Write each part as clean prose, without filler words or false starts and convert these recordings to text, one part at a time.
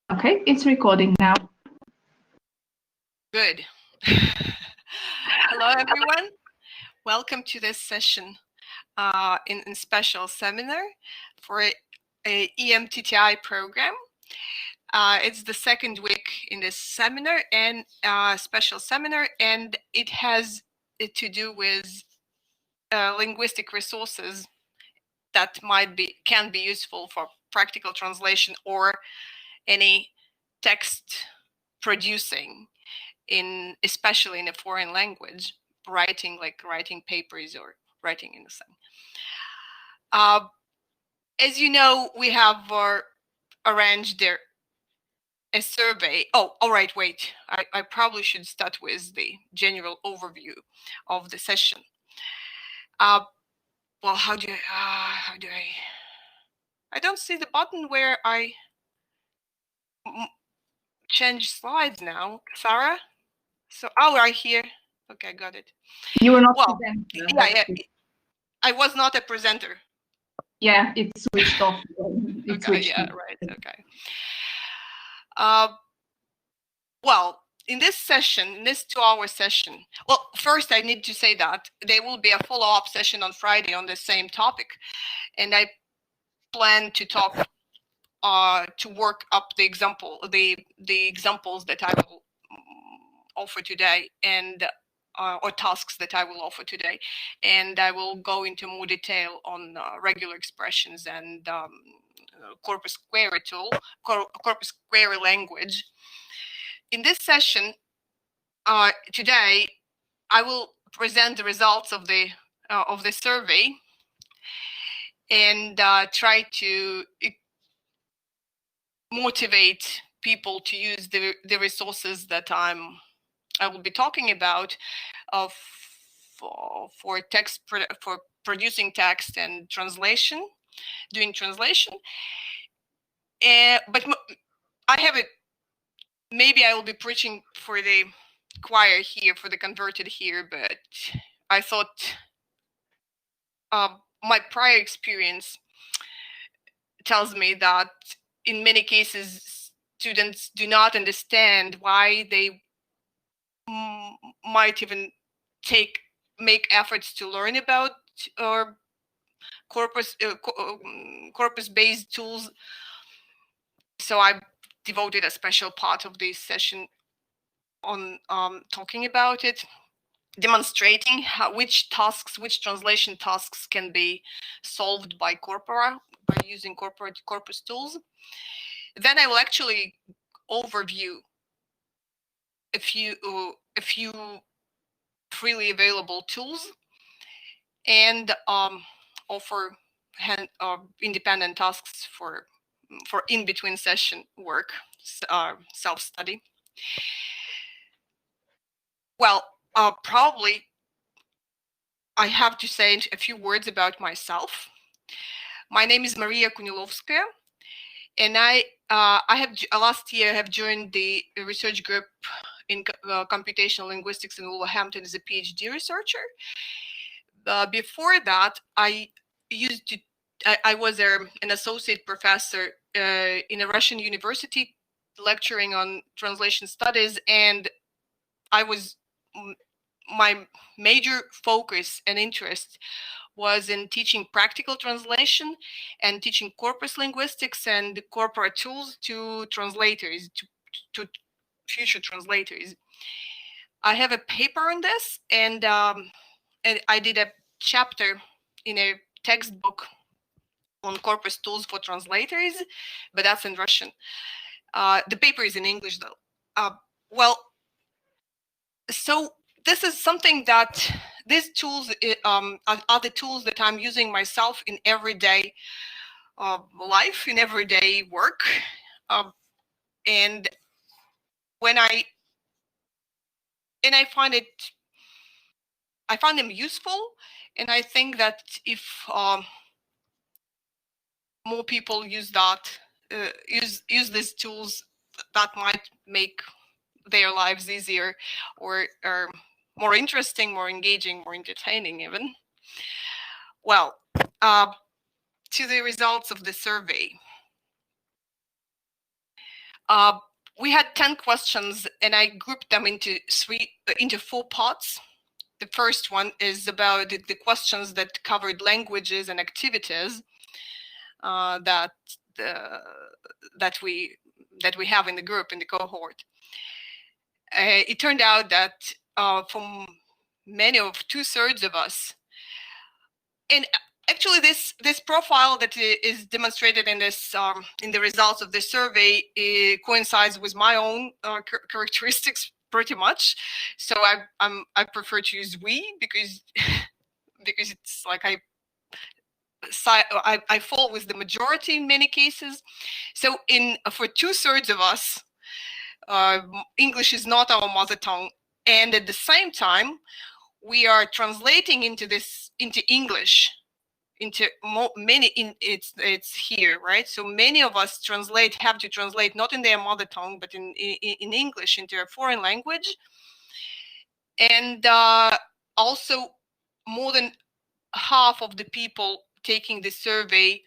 Okay, it's recording now. Good. Hello, everyone. Welcome to this session in special seminar for a EMTTI program. It's the second week in this seminar and special seminar, and it has to do with linguistic resources that can be useful for practical translation or any text producing, especially in a foreign language, writing papers or writing in the same. As you know, we have arranged a survey. Oh, all right, wait. I probably should start with the general overview of the session. Well, how do I don't see the button where I change slides now, Sarah. So, right here. Okay, got it. You were not presenter. Yeah. I was not a presenter. Yeah, it's switched off. Yeah, right. Okay. Well, in this 2-hour session, well, first I need to say that there will be a follow-up session on Friday on the same topic, and I plan to talk to work up the examples that I will offer today, and or tasks that I will offer today, and I will go into more detail on regular expressions and corpus query corpus query language. In this session today, I will present the results of the survey and try to motivate people to use the resources that I will be talking about for producing text and translation, doing translation. But I have maybe I will be preaching for the choir here, for the converted here, but I thought my prior experience tells me that in many cases students do not understand why they might even make efforts to learn about corpus-based tools. So I devoted a special part of this session on talking about it, demonstrating which translation tasks can be solved by corpora by using corpus tools. Then I will actually overview a few freely available tools and offer independent tasks for in-between session work, self-study. Well, probably I have to say a few words about myself. My name is Maria Kunilovskaya, and I have last year have joined the research group in computational linguistics in Wolverhampton as a PhD researcher. Before that, I was an associate professor in a Russian university lecturing on translation studies, and my major focus and interest was in teaching practical translation and teaching corpus linguistics and corpora tools to translators, to future translators. I have a paper on this, and I did a chapter in a textbook on corpus tools for translators, but that's in Russian. The paper is in English, though. Well, so this is something that these tools are the tools that I'm using myself in everyday life, in everyday work, and I find them useful, and I think that if more people use these tools, that might make their lives easier, or more interesting, more engaging, more entertaining even. Well, to the results of the survey. we had 10 questions, and I grouped them into 4 parts. The first one is about the questions that covered languages and activities that we have in the group, in the cohort. It turned out that from many of 2/3 of us, and actually this profile that is demonstrated in this in the results of the survey coincides with my own characteristics pretty much. So I prefer to use we because because it's like I fall with the majority in many cases. So for 2/3 of us, English is not our mother tongue, and at the same time, we are translating into English into many. It's here, right? So many of us have to translate not in their mother tongue, but in English into a foreign language, and also more than half of the people taking the survey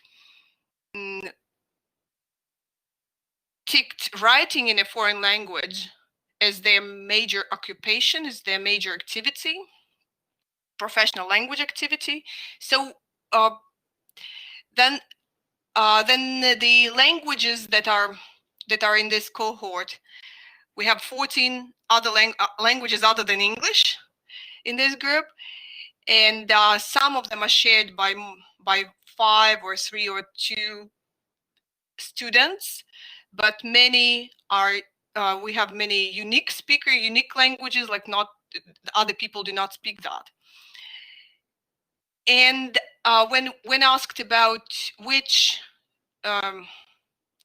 ticked writing in a foreign language as their major occupation, as their major activity, professional language activity. So then the languages that are in this cohort, we have 14 other languages other than English in this group, and some of them are shared by 5 or 3 or 2 students, but many are we have many unique languages, like not other people do not speak that. And when asked about which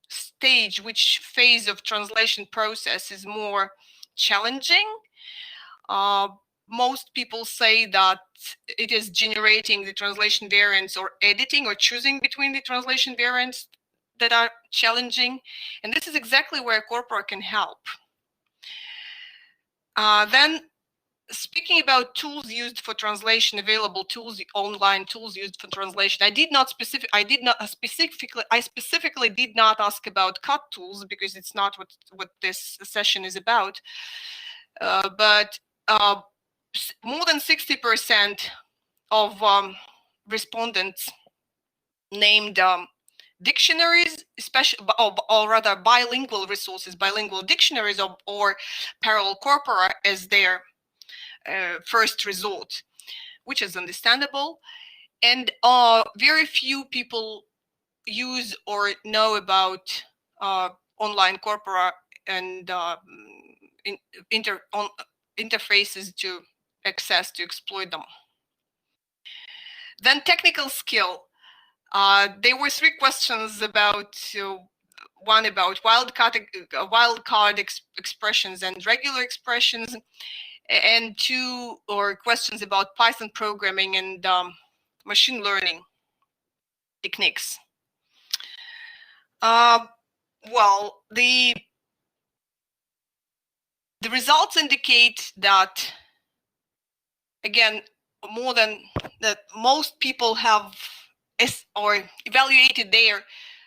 stage, which phase of translation process is more challenging, most people say that it is generating the translation variants or editing or choosing between the translation variants that are challenging. And this is exactly where Corpora can help. Then speaking about tools used for translation, available tools, online tools used for translation, I specifically did not ask about cut tools because it's not what this session is about. But more than 60% of respondents named dictionaries, especially, or rather bilingual resources, bilingual dictionaries or parallel corpora as their first resort, which is understandable. And very few people use or know about online corpora and interfaces to exploit them. Then technical skill. There were 3 questions about one about wildcard expressions and regular expressions, and 2 questions about Python programming and machine learning techniques. Well, the results indicate that, again, more than that, most people have or evaluated their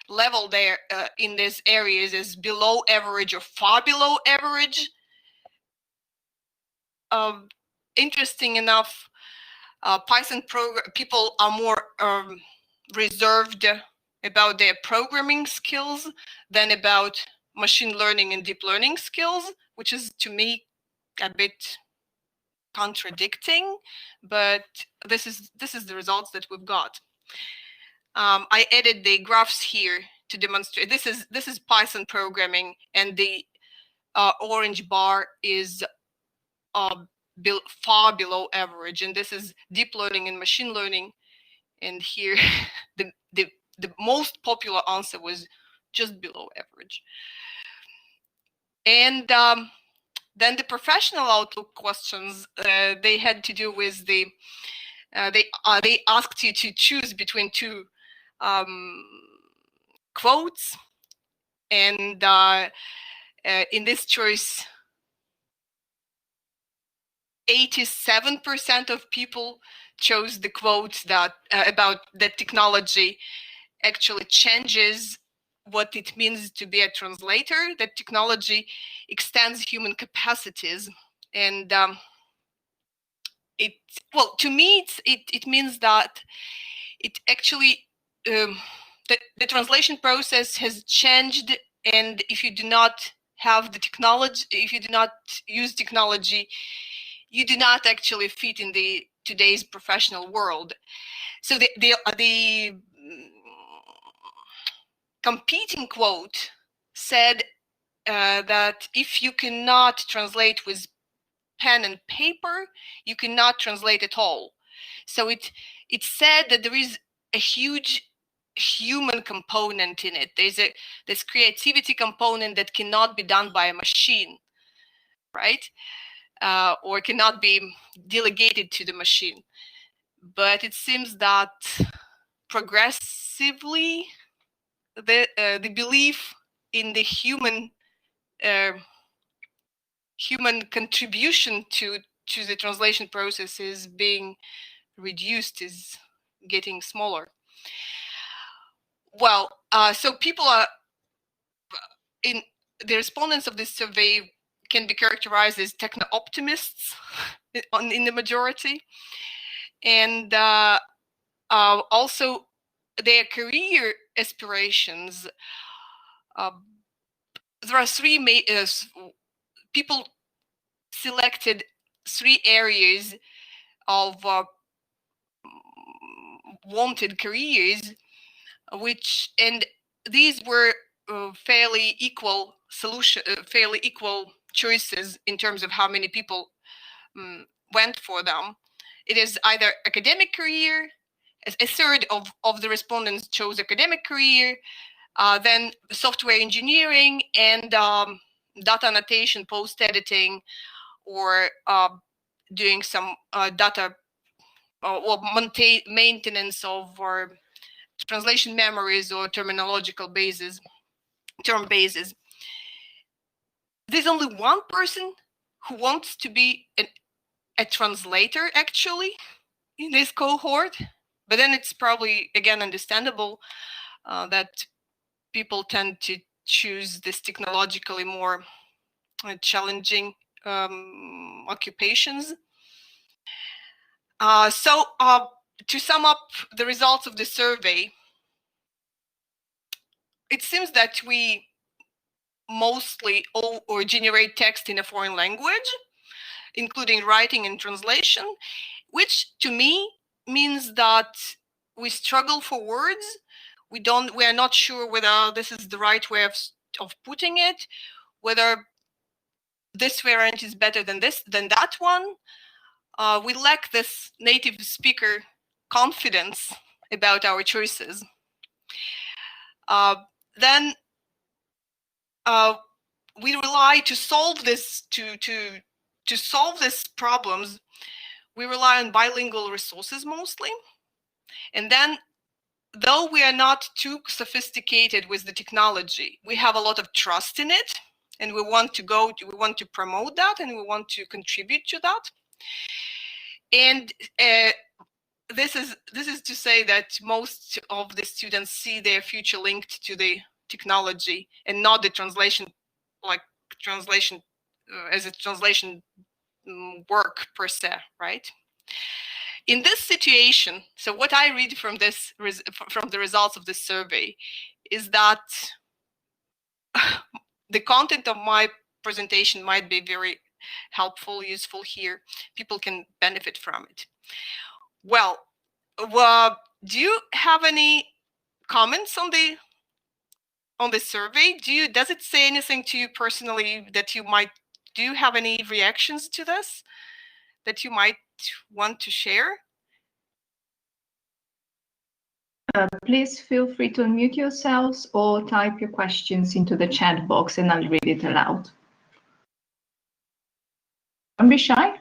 level there in these areas as below average or far below average. Interesting enough, Python people are more reserved about their programming skills than about machine learning and deep learning skills, which is to me a bit contradicting, but this is the results that we've got. I added the graphs here to demonstrate. This is Python programming, and the orange bar is far below average, and this is deep learning and machine learning. And here, the most popular answer was just below average. And then the professional outlook questions, they had to do with the they asked you to choose between 2 quotes, and in this choice, 87% of people chose the quote that about that technology actually changes what it means to be a translator, that technology extends human capacities. And to me, it means that it actually, the translation process has changed. And if you do not have the technology, if you do not use technology, you do not actually fit in the today's professional world. So the competing quote said that if you cannot translate with pen and paper, you cannot translate at all. So it said that there is a huge human component in it. There's this creativity component that cannot be done by a machine, right? Or cannot be delegated to the machine. But it seems that progressively the belief in the human contribution to the translation process is being reduced, is getting smaller. Well, so people are in the respondents of this survey can be characterized as techno-optimists in the majority, and also their career aspirations. There are three people selected 3 areas of wanted careers, and these were fairly equal choices in terms of how many people went for them. It is either academic career, a third of the respondents chose academic career, then software engineering and data annotation, post editing, or doing some data or maintenance of or translation memories or terminological term bases. There's only one person who wants to be a translator actually in this cohort, but then it's probably again understandable that people tend to choose this technologically more challenging occupations. So to sum up the results of the survey, it seems that we mostly or generate text in a foreign language, including writing and translation, which to me means that we struggle for words. We are not sure whether this is the right way of putting it, whether this variant is better than that one. We lack this native speaker confidence about our choices. Then we rely to solve this to solve these problems. We rely on bilingual resources mostly, and then though we are not too sophisticated with the technology, we have a lot of trust in it, and we want to promote that, and we want to contribute to that. And this is to say that most of the students see their future linked to the technology and not the translation, as a translation work per se, right? In this situation, so what I read from the results of this survey is that the content of my presentation might be very helpful, useful here. People can benefit from it. Well, do you have any comments on the survey? Does it say anything to you personally that you might? Do you have any reactions to this that you might want to share? Please feel free to unmute yourselves or type your questions into the chat box and I'll read it aloud. Don't be shy.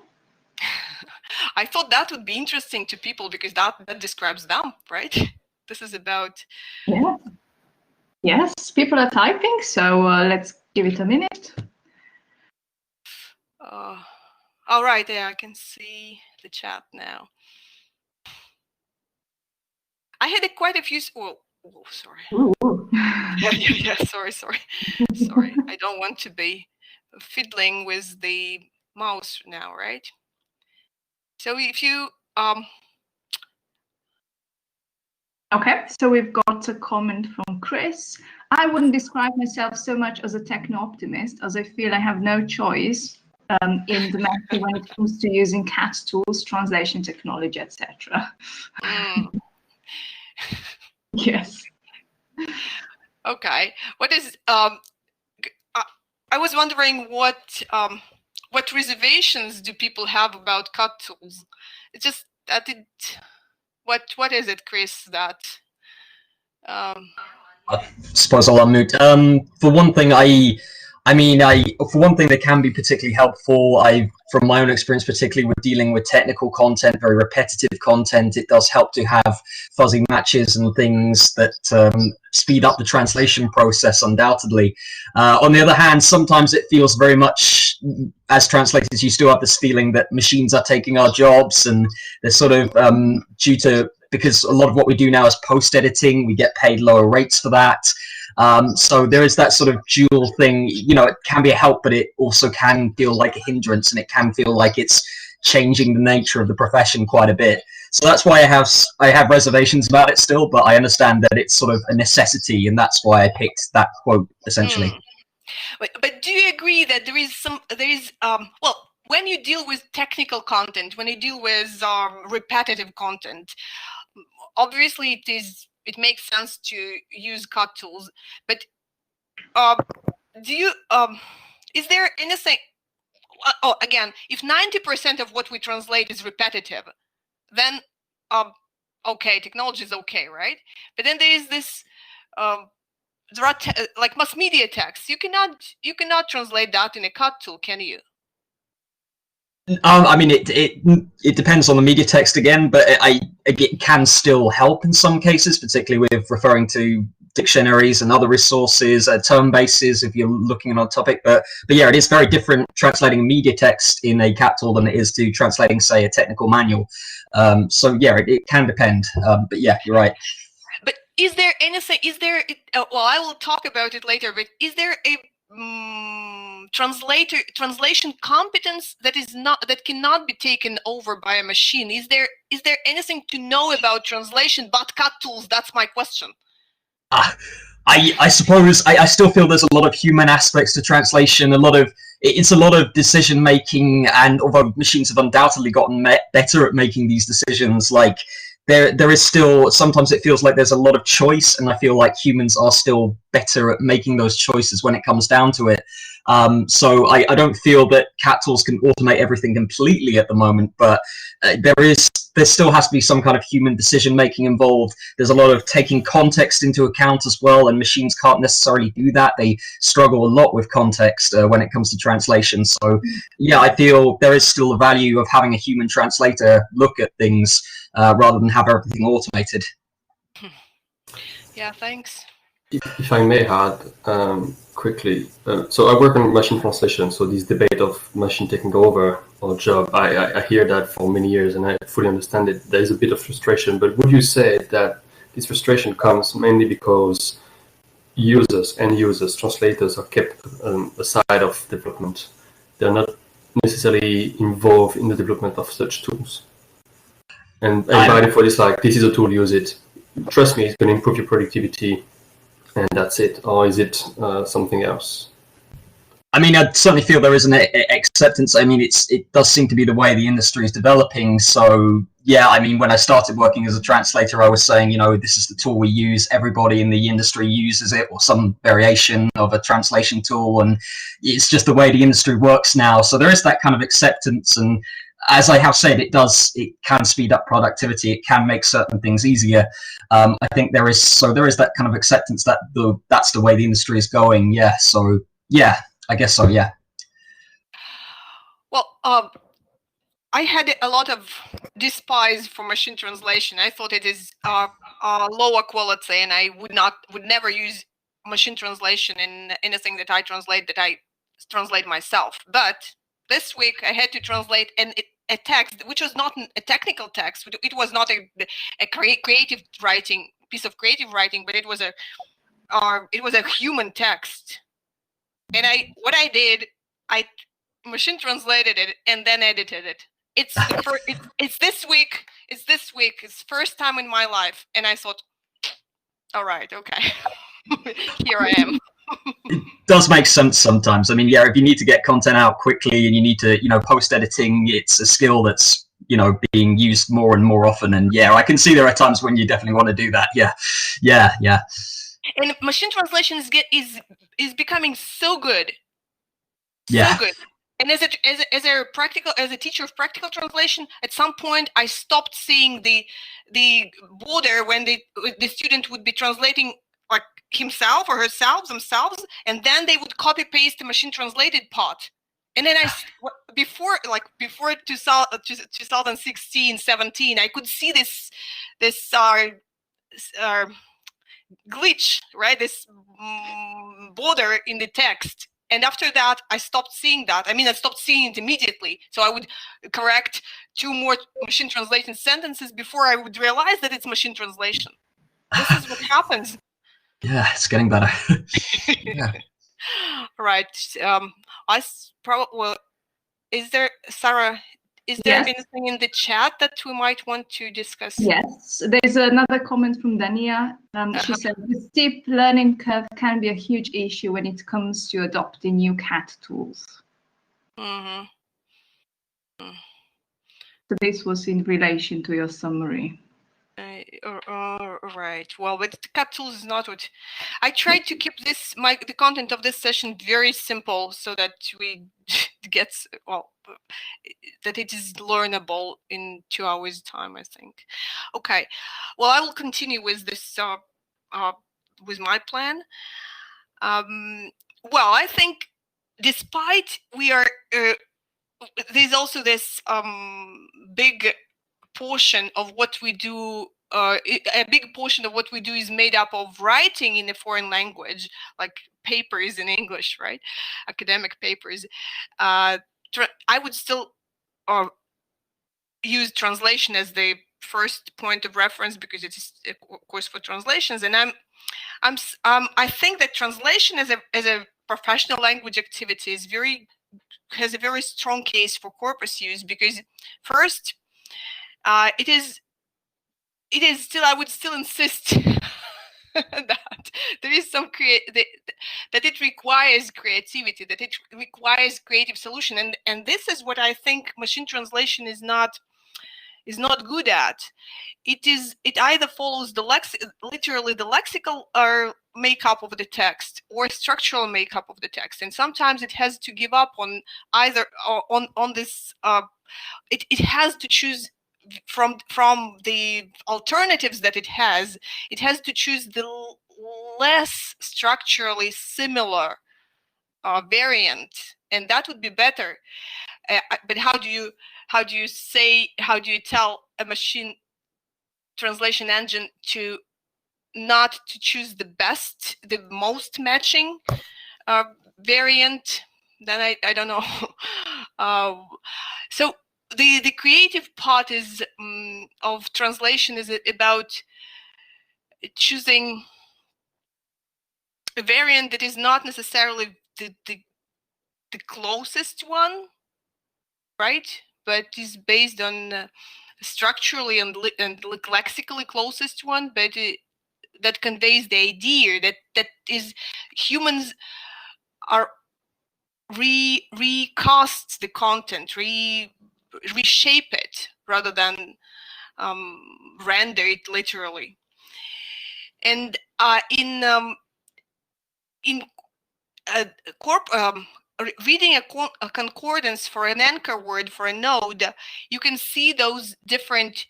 I thought that would be interesting to people because that describes them, right? This is about... Yeah. Yes, people are typing, so let's give it a minute. All right, yeah, I can see the chat now. I had quite a few... Oh, sorry. Ooh. Yeah. Sorry. I don't want to be fiddling with the mouse now, right? So if you Okay, so we've got a comment from Chris. I wouldn't describe myself so much as a techno-optimist, as I feel I have no choice in the matter when it comes to using CAT tools, translation technology, etc. Yes. Okay. What is I was wondering what reservations do people have about CAT tools? It's just that it. What is it, Chris? That. I suppose I'll unmute. For one thing, for one thing, they can be particularly helpful. From my own experience, particularly with dealing with technical content, very repetitive content, it does help to have fuzzy matches and things that speed up the translation process, undoubtedly. On the other hand, sometimes it feels very much, as translators, you still have this feeling that machines are taking our jobs, and they're sort of because a lot of what we do now is post-editing, we get paid lower rates for that. So there is that sort of dual thing. It can be a help, but it also can feel like a hindrance, and it can feel like it's changing the nature of the profession quite a bit. So that's why I have reservations about it still, but I understand that it's sort of a necessity, and that's why I picked that quote, essentially. But do you agree that when you deal with technical content, when you deal with repetitive content, obviously it makes sense to use CAT tools, but is there anything? Again, if 90% of what we translate is repetitive, then okay, technology is okay, right? But then there is this there are like mass media text. You cannot translate that in a CAT tool, can you? It depends on the media text again, but it can still help in some cases, particularly with referring to dictionaries and other resources, term bases, if you're looking at a topic. But yeah, it is very different translating media text in a CAT tool than it is to translating, say, a technical manual. So yeah, it can depend. But yeah, you're right. But is there anything? I will talk about it later. But is there a translation competence that cannot be taken over by a machine? Is there anything to know about translation but CAT tools? That's my question. I suppose I still feel there's a lot of human aspects to translation. It's a lot of decision making, and although machines have undoubtedly gotten better at making these decisions, like there is still, sometimes it feels like there's a lot of choice, and I feel like humans are still better at making those choices when it comes down to it. So I don't feel that CAT tools can automate everything completely at the moment, but there still has to be some kind of human decision making involved. There's a lot of taking context into account as well, and machines can't necessarily do that. They struggle a lot with context when it comes to translation. So yeah, I feel there is still a value of having a human translator look at things rather than have everything automated. Yeah, thanks. If I may add quickly, so I work on machine translation, so this debate of machine taking over our job, I hear that for many years, and I fully understand it. There is a bit of frustration, but would you say that this frustration comes mainly because end users, translators are kept aside of development? They're not necessarily involved in the development of such tools. And by default, it's like, this is a tool, use it. Trust me, it's going to improve your productivity, and that's it. Or is it something else? I certainly feel there is an acceptance. It does seem to be the way the industry is developing. So yeah, when I started working as a translator, I was saying, this is the tool we use. Everybody in the industry uses it, or some variation of a translation tool, and it's just the way the industry works now. So there is that kind of acceptance, and as I have said, it can speed up productivity. It can make certain things easier. I think there is that kind of acceptance that that's the way the industry is going. Yeah. So yeah, I guess so. Yeah. Well, I had a lot of despise for machine translation. I thought it is lower quality, and I would never use machine translation in anything that I translate myself. But this week I had to translate a text which was not a technical text. It was not a creative writing, piece of creative writing, but it was a it was a human text, and I machine translated it and then edited it. It's this week. It's this week. It's first time in my life, and I thought, all right, okay, here I am. It does make sense sometimes. I mean, yeah, if you need to get content out quickly and you need to, post editing, it's a skill that's, being used more and more often. And yeah, I can see there are times when you definitely want to do that. Yeah. And machine translation is becoming so good. Yeah. So good. And as a teacher of practical translation, at some point I stopped seeing the border when the student would be translating like himself or herself themselves, and then they would copy paste the machine translated part. And then before 2016, 17, I could see this glitch, right? This border in the text. And after that, I stopped seeing that. I mean, I stopped seeing it immediately. So I would correct 2 more machine translation sentences before I would realize that it's machine translation. This is what happens. Yeah, it's getting better. Yeah. Right. Is there, Sarah, is there anything in the chat that we might want to discuss? Yes, there's another comment from Dania. She said, the steep learning curve can be a huge issue when it comes to adopting new CAT tools. Mm-hmm. So this was in relation to your summary. Right. Well, but the CAT tools is not what I tried to keep the content of this session very simple so that we that it is learnable in 2 hours time, I think. Okay. Well, I will continue with this with my plan. Well, I think despite there's also this big portion of what we do, a big portion of what we do is made up of writing in a foreign language, like papers in English, right? Academic papers. I would still use translation as the first point of reference because it is a course for translations, and I think that translation as a professional language activity has a very strong case for corpus use because first. It is still. I would still insist that there is some that it requires creativity, that it requires creative solution, and this is what I think machine translation is not good at. It either follows literally the lexical or makeup of the text or structural makeup of the text, and sometimes it has to give up on either on this. It has to choose. From the alternatives that it has to choose the less structurally similar variant, and that would be better. But how do you tell a machine translation engine to not to choose the most matching variant? Then I don't know. So. The creative part is of translation is about choosing a variant that is not necessarily the closest one, right? But is based on structurally and lexically closest one, but that conveys the idea that is humans are recast the content, reshape it rather than render it literally. And reading a concordance for an anchor word for a node, you can see those different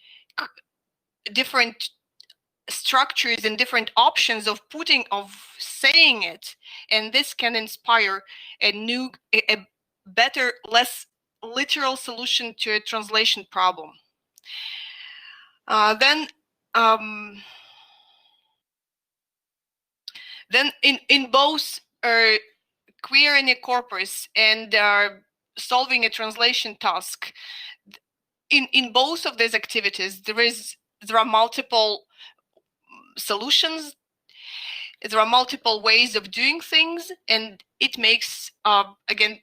structures and different options of saying it, and this can inspire a better, less literal solution to a translation problem. Then in both querying a corpus and solving a translation task, in both of these activities there are multiple solutions. there are multiple ways of doing things, and it makes, again,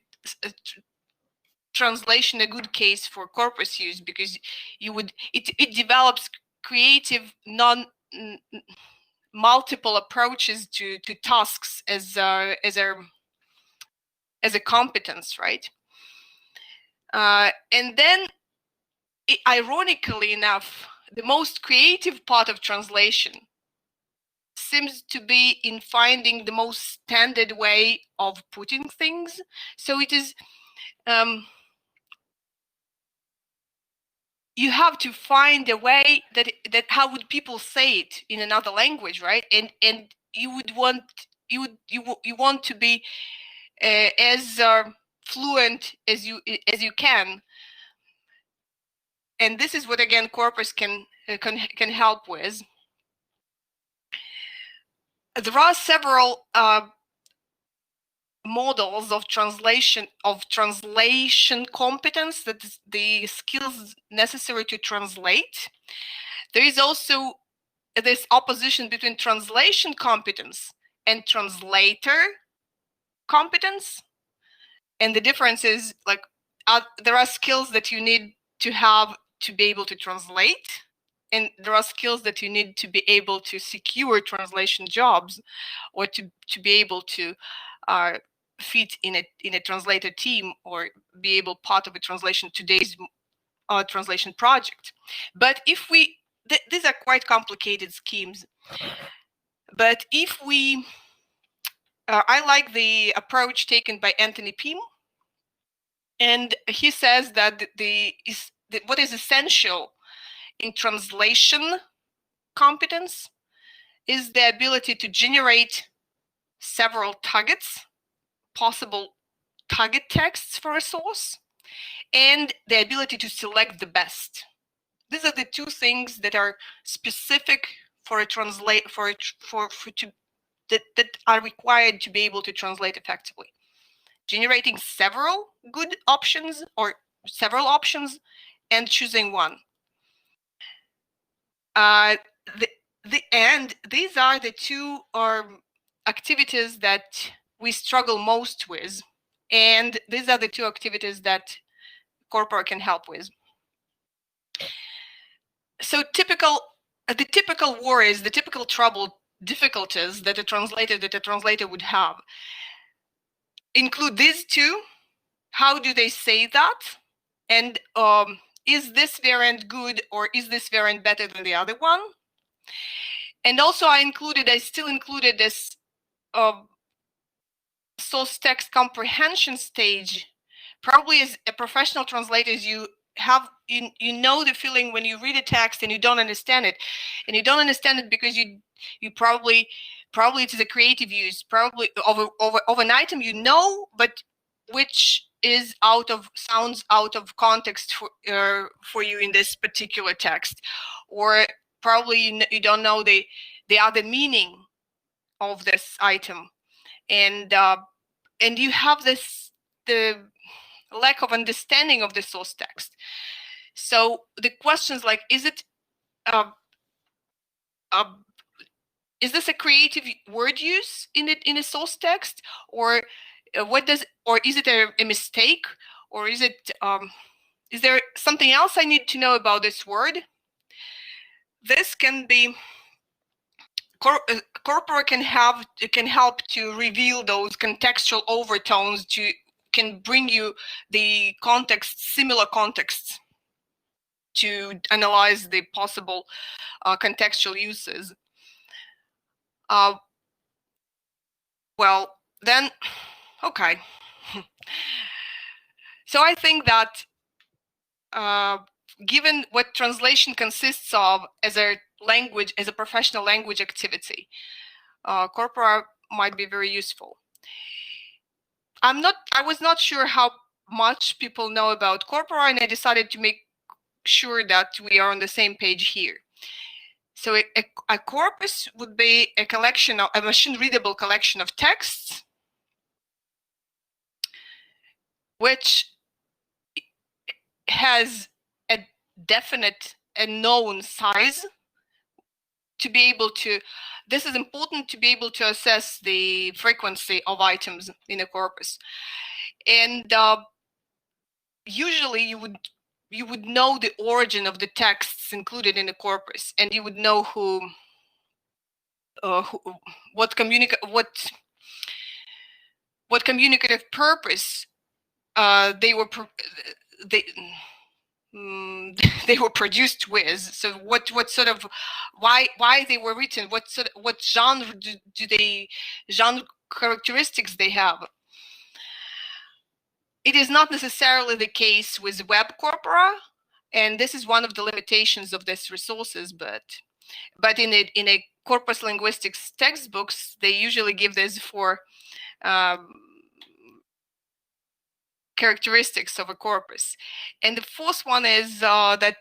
translation a good case for corpus use, because it develops creative multiple approaches to tasks as a competence, right? And then, ironically enough, the most creative part of translation seems to be in finding the most standard way of putting things. So it is, you have to find a way that how would people say it in another language, right? And you want to be as fluent as you can. And this is what, again, corpus can help with. There are several models of translation competence, that is the skills necessary to translate. There is also this opposition between translation competence and translator competence, and the difference is, like, there are skills that you need to have to be able to translate, and there are skills that you need to be able to secure translation jobs, or to be able to fit in a translator team, or be able part of a translation today's translation project. But if we these are quite complicated schemes, but if we I like the approach taken by Anthony Pym, and he says that what is essential in translation competence is the ability to generate several targets, possible target texts for a source, and the ability to select the best. These are the two things that are specific for a that are required to be able to translate effectively. Generating several good options, or several options, and choosing one. And these are the two activities that we struggle most with, and these are the two activities that Corpora can help with. So the typical worries, the typical difficulties that a translator would have include these two. How do they say that? And is this variant good, or is this variant better than the other one? And also I still included this source text comprehension stage. Probably as a professional translator, you know the feeling when you read a text and you don't understand it, and you don't understand it because you probably it is a creative use, probably of an item but which is sounds out of context for you in this particular text, or probably you don't know the other meaning of this item, and you have the lack of understanding of the source text. So the questions like, is this a creative word use in a source text, or is it a mistake, or is there something else I need to know about this word? This can be Corpora can help to reveal those contextual overtones, can bring you the similar contexts to analyze the possible contextual uses. Well, then, okay. So I think that given what translation consists of as a professional language activity, Corpora might be very useful. I was not sure how much people know about Corpora, and I decided to make sure that we are on the same page here. So a corpus would be a machine-readable collection of texts, which has a definite and known size to be able to This is important to be able to assess the frequency of items in a corpus. And usually you would know the origin of the texts included in the corpus, and you would know what communicative purpose they were produced with. So what sort of why they were written, what genre genre characteristics they have. It is not necessarily the case with web corpora, and this is one of the limitations of these resources. But in a corpus linguistics textbooks, they usually give this for characteristics of a corpus. And the fourth one is that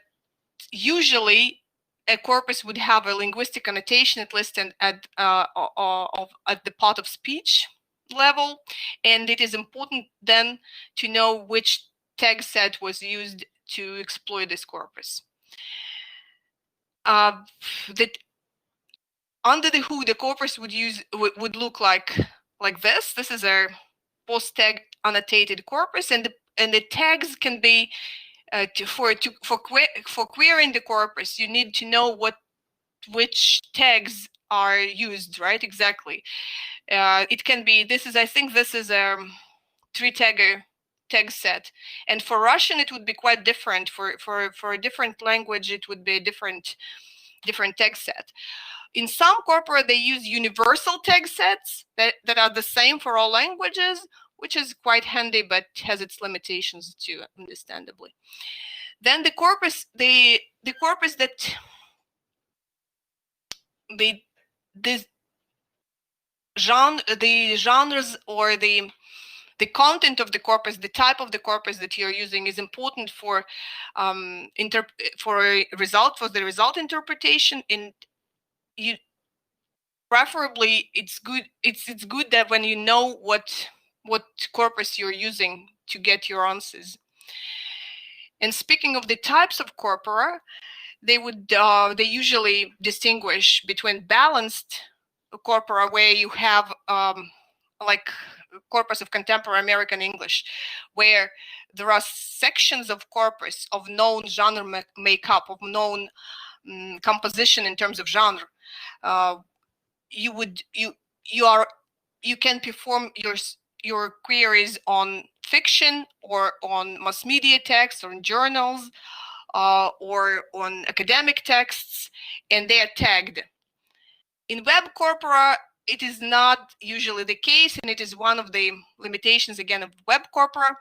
usually a corpus would have a linguistic annotation, at least at the part of speech level, and it is important then to know which tag set was used to exploit this corpus. That under the hood, the corpus would look like this. This is a post tag annotated corpus, and the tags can be for querying the corpus. You need to know which tags are used, right? Exactly. It can be, I think this is a 3-tagger tag set, and for Russian it would be quite different. For a different language it would be a different tag set. In some corpora they use universal tag sets that are the same for all languages, which is quite handy but has its limitations too, understandably. Then the corpus that the genres or the content of the corpus, the type of the corpus that you're using is important for the result interpretation. And you preferably it's good that when you know what corpus you're using to get your answers. And speaking of the types of corpora, they usually distinguish between balanced corpora, where you have like corpus of contemporary American English, where there are sections of corpus of known genre makeup, of known composition in terms of genre. You can perform your queries on fiction or on mass media text or in journals or on academic texts, and they are tagged. In web corpora, it is not usually the case, and it is one of the limitations again of web corpora.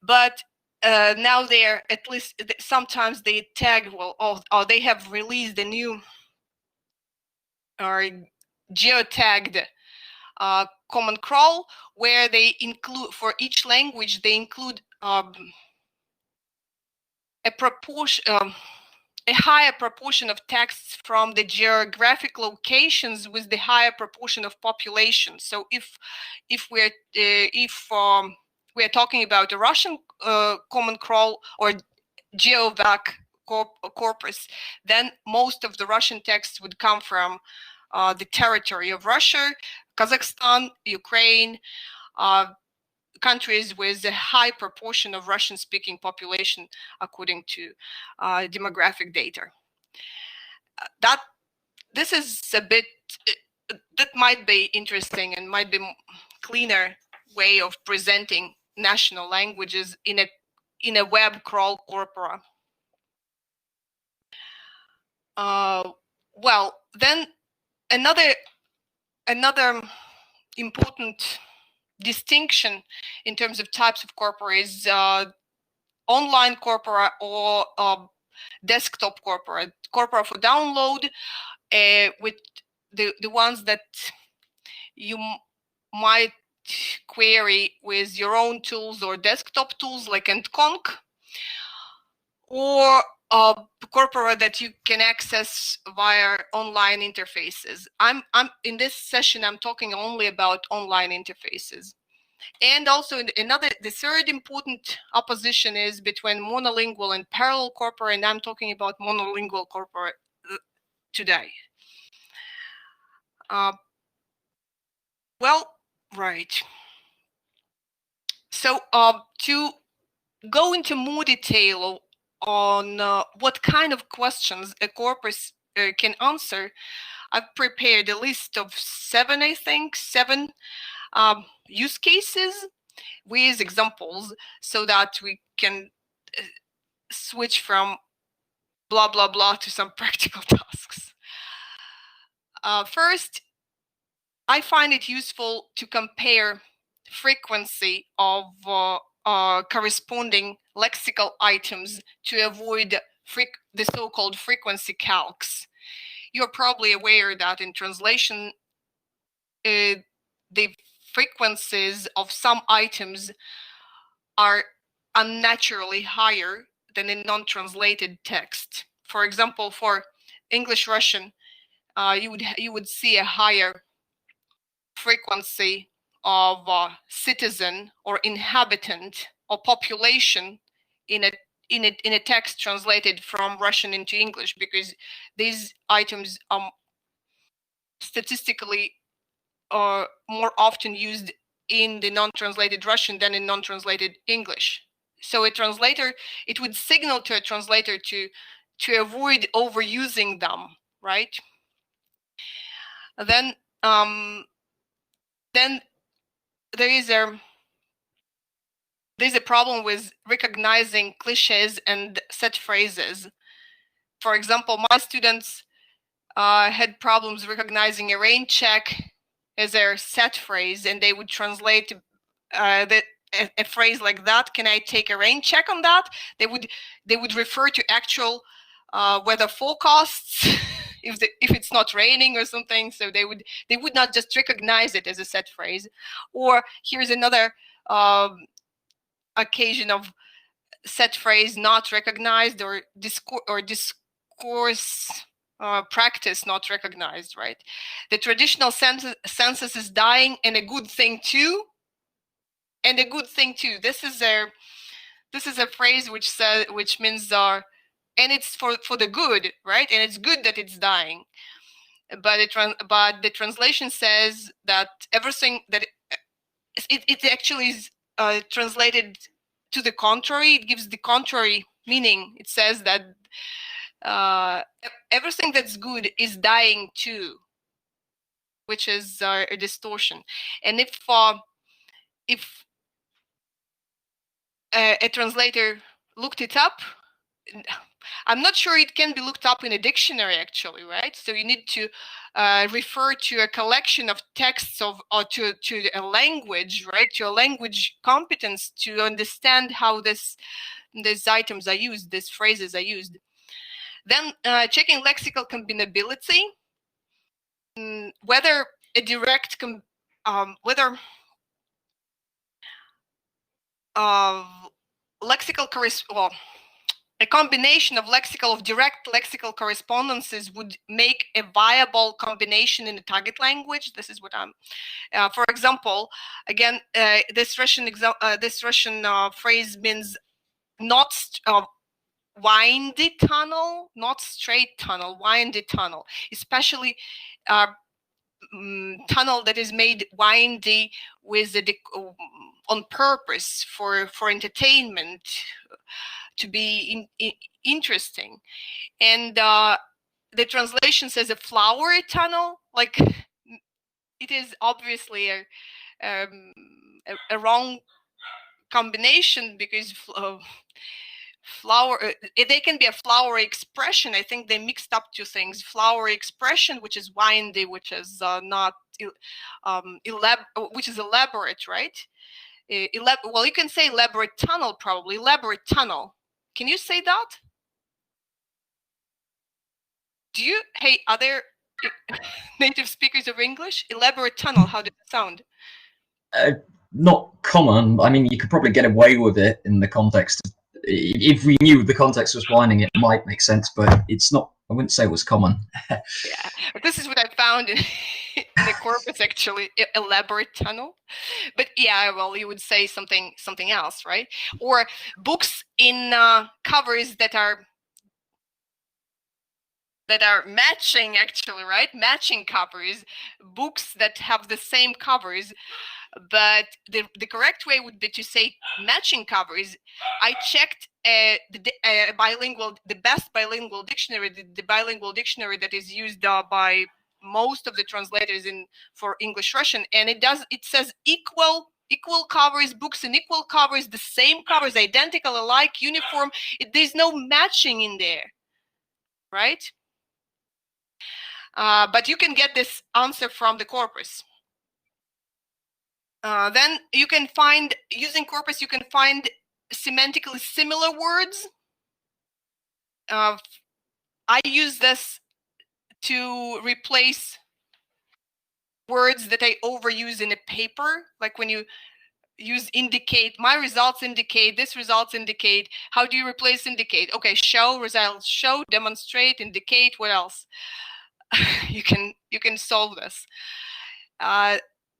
But now they're, at least sometimes they tag, or they have released a new or geotagged common crawl, where they include, for each language, they include a higher proportion of texts from the geographic locations with the higher proportion of population. So if we're talking about a Russian common crawl or GeoVac corpus, then most of the Russian texts would come from the territory of Russia, Kazakhstan, Ukraine, countries with a high proportion of Russian-speaking population, according to demographic data. This is a bit that might be interesting and might be cleaner way of presenting national languages in a web crawl corpora. Well, then another important distinction in terms of types of corpora is online corpora or desktop corpora for download, with the ones that you might query with your own tools or desktop tools like EndConc, or corpora that you can access via online interfaces. I'm in this session I'm talking only about online interfaces. And also the third important opposition is between monolingual and parallel corpora, and I'm talking about monolingual corpora today. Well, right. So to go into more detail on what kind of questions a corpus can answer, I've prepared a list of seven use cases with examples so that we can switch from blah, blah, blah to some practical tasks. First, I find it useful to compare frequency of corresponding lexical items to avoid the so-called frequency calcs. You're probably aware that in translation, the frequencies of some items are unnaturally higher than in non-translated text. For example, for English Russian, you would see a higher frequency of citizen or inhabitant or population in a text translated from Russian into English, because these items are statistically more often used in the non-translated Russian than in non-translated English. So it would signal to a translator to avoid overusing them, right? Then there's a problem with recognizing cliches and set phrases. For example, my students had problems recognizing a rain check as their set phrase, and they would translate a phrase like that. Can I take a rain check on that? They would refer to actual weather forecasts if it's not raining or something. So they would not just recognize it as a set phrase. Or here's another occasion of set phrase not recognized, or discourse practice not recognized, right? The traditional census is dying, and a good thing too. And a good thing too. This is a phrase which means and it's for the good, right? And it's good that it's dying. But the translation says that everything that it actually is translated to the contrary. It gives the contrary meaning. It says that everything that's good is dying too, which is a distortion. And if a translator looked it up, I'm not sure it can be looked up in a dictionary, actually, right? So you need to refer to a collection of texts or to a language, right? To a language competence to understand how these items are used, these phrases are used. Then checking lexical combinability, whether a direct a combination of direct lexical correspondences would make a viable combination in the target language. This is what I'm. For example, again, this Russian phrase means not windy tunnel, not straight tunnel, windy tunnel, especially tunnel that is made windy with on purpose for entertainment, to be interesting. And the translation says a flowery tunnel, like it is obviously a wrong combination, because flower they can be a flowery expression. I think they mixed up two things: flowery expression, which is windy, which is not which is elaborate, right? Well, you can say elaborate tunnel, probably elaborate tunnel. Can you say that? Do you? Hey, other native speakers of English, elaborate tunnel, how does it sound? Not common. I mean, you could probably get away with it in the context. If we knew the context was whining, it might make sense, but it's not. I wouldn't say it was common. Yeah, this is what I found in the corpus, actually, elaborate tunnel. But yeah, well, you would say something else, right? Or books in covers that are that are matching, actually, right? Matching covers, books that have the same covers. But the correct way would be to say matching covers. I checked the best bilingual dictionary, the bilingual dictionary that is used by most of the translators for English Russian, and it says equal covers, books in equal covers, the same covers, identical, alike, uniform. There's no matching in there, right? But you can get this answer from the corpus. Then you can find, using corpus, you can find semantically similar words. I use this to replace words that I overuse in a paper, like when you use indicate, my results indicate, this results indicate. How do you replace indicate? Okay, show, results show, demonstrate, indicate, what else? you can solve this.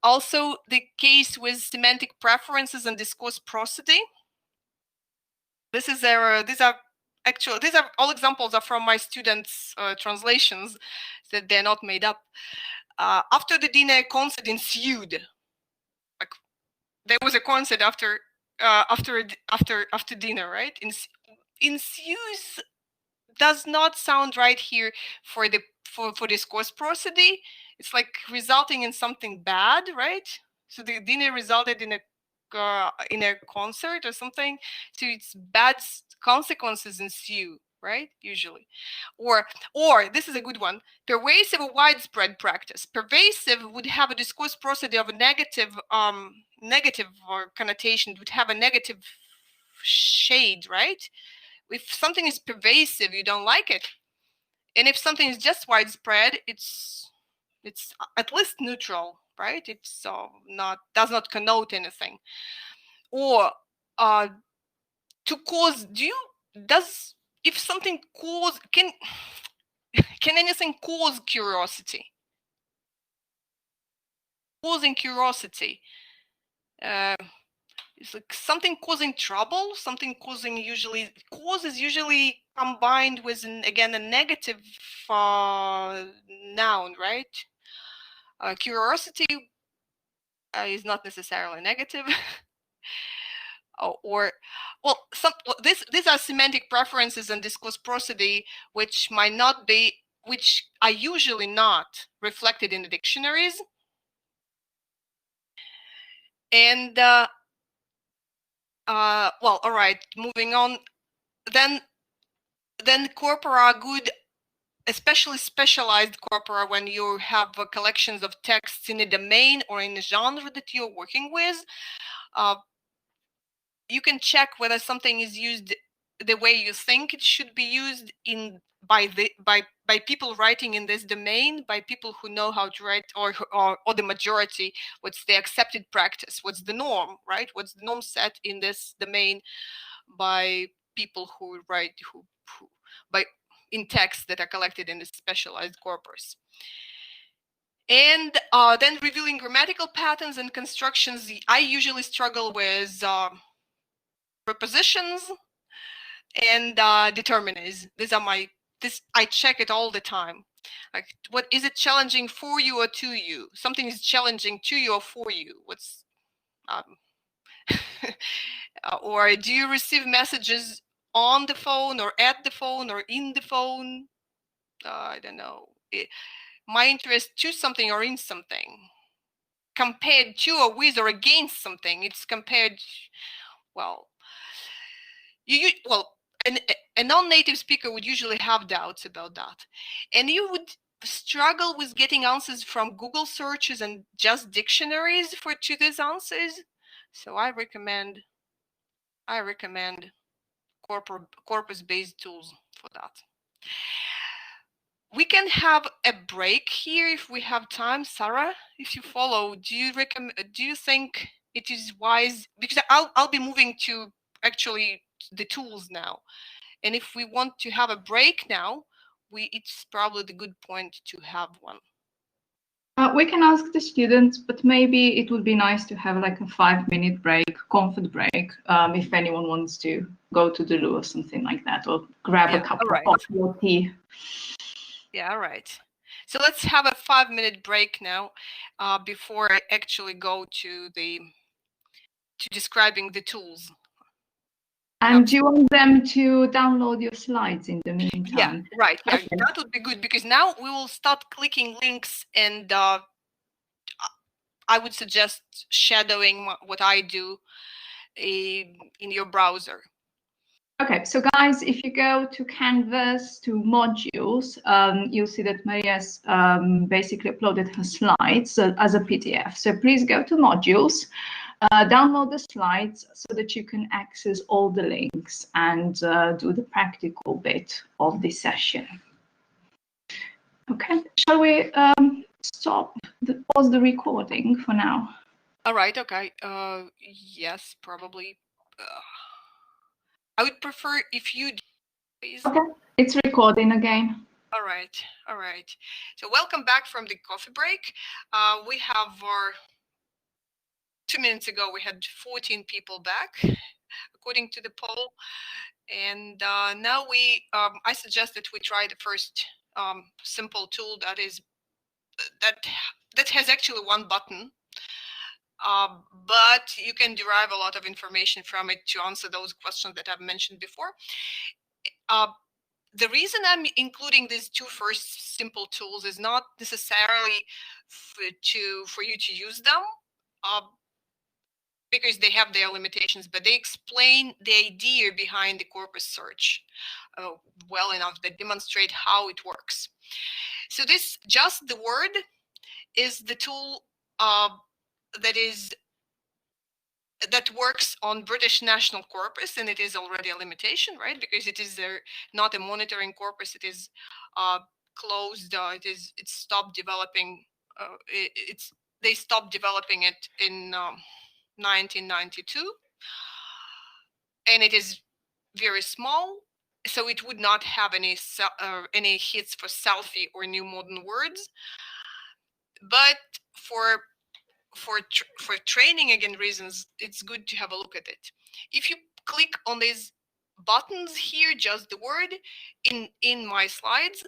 Also, the case with semantic preferences and discourse prosody. These are all examples are from my students' translations, that they're not made up. After the dinner, a concert ensued. Like, there was a concert after dinner, right? Ensues does not sound right here for discourse prosody. It's like resulting in something bad, right? So the dinner resulted in a concert or something. So it's bad consequences ensue, right? Usually, or this is a good one. Pervasive or widespread practice. Pervasive would have a discourse prosody of a negative or connotation. Would have a negative shade, right? If something is pervasive, you don't like it. And if something is just widespread, it's at least neutral, right? It's does not connote anything. Or to cause, if something cause, can anything cause curiosity? Causing curiosity. It's like something causing trouble, something causing cause is usually combined with again a negative noun, right? Curiosity is not necessarily negative. These are semantic preferences and discourse prosody, which are usually not reflected in the dictionaries. And all right, moving on. Then corpora are good, especially specialized corpora when you have collections of texts in a domain or in a genre that you're working with. You can check whether something is used the way you think it should be used by people writing in this domain, by people who know how to write, or the majority. What's the accepted practice? What's the norm, right? What's the norm set in this domain by people who write in texts that are collected in the specialized corpus. And then revealing grammatical patterns and constructions. I usually struggle with prepositions and determiners. I check it all the time. Like, what is it challenging for you or to you? Something is challenging to you or for you. What's or do you receive messages on the phone or at the phone or in the phone? I don't know. My interest to something or in something. Compared to or with or against something. It's compared, a non-native speaker would usually have doubts about that. And you would struggle with getting answers from Google searches and just dictionaries to these answers. So I recommend corpus-based tools for that. We can have a break here if we have time. Sarah, if you follow, do you think it is wise? Because I'll be moving to actually the tools now. And if we want to have a break now, it's probably the good point to have one. We can ask the students, but maybe it would be nice to have like a 5-minute break, comfort break, if anyone wants to go to the loo or something like that, or grab a cup of coffee or tea. Yeah, all right. So let's have a 5-minute break now before I actually go to describing the tools. And do you want them to download your slides in the meantime? Yeah, right. Yeah, Okay. that would be good, because now we will start clicking links, and I would suggest shadowing what I do in your browser. Okay, so guys, if you go to Canvas, to modules, you'll see that Maria's basically uploaded her slides as a PDF. So please go to modules, download the slides so that you can access all the links and do the practical bit of this session. Okay, shall we pause the recording for now? All right, okay. Yes, probably. I would prefer if you do, please. Okay, it's recording again. All right, all right. So welcome back from the coffee break. We have 2 minutes ago, we had 14 people back, according to the poll. And now I suggest that we try the first simple tool that has actually one button. But you can derive a lot of information from it to answer those questions that I've mentioned before. The reason I'm including these two first simple tools is not necessarily for you to use them, because they have their limitations, but they explain the idea behind the corpus search well enough, that demonstrate how it works. So this Just the Word is the tool that works on British National Corpus, and it is already a limitation, right? Because it is not a monitoring corpus. It is closed. It's stopped developing. They stopped developing it in 1992, and it is very small, so it would not have any hits for selfie or new modern words. But for training again reasons, it's good to have a look at it. If you click on these buttons here, Just the Word, in my slides,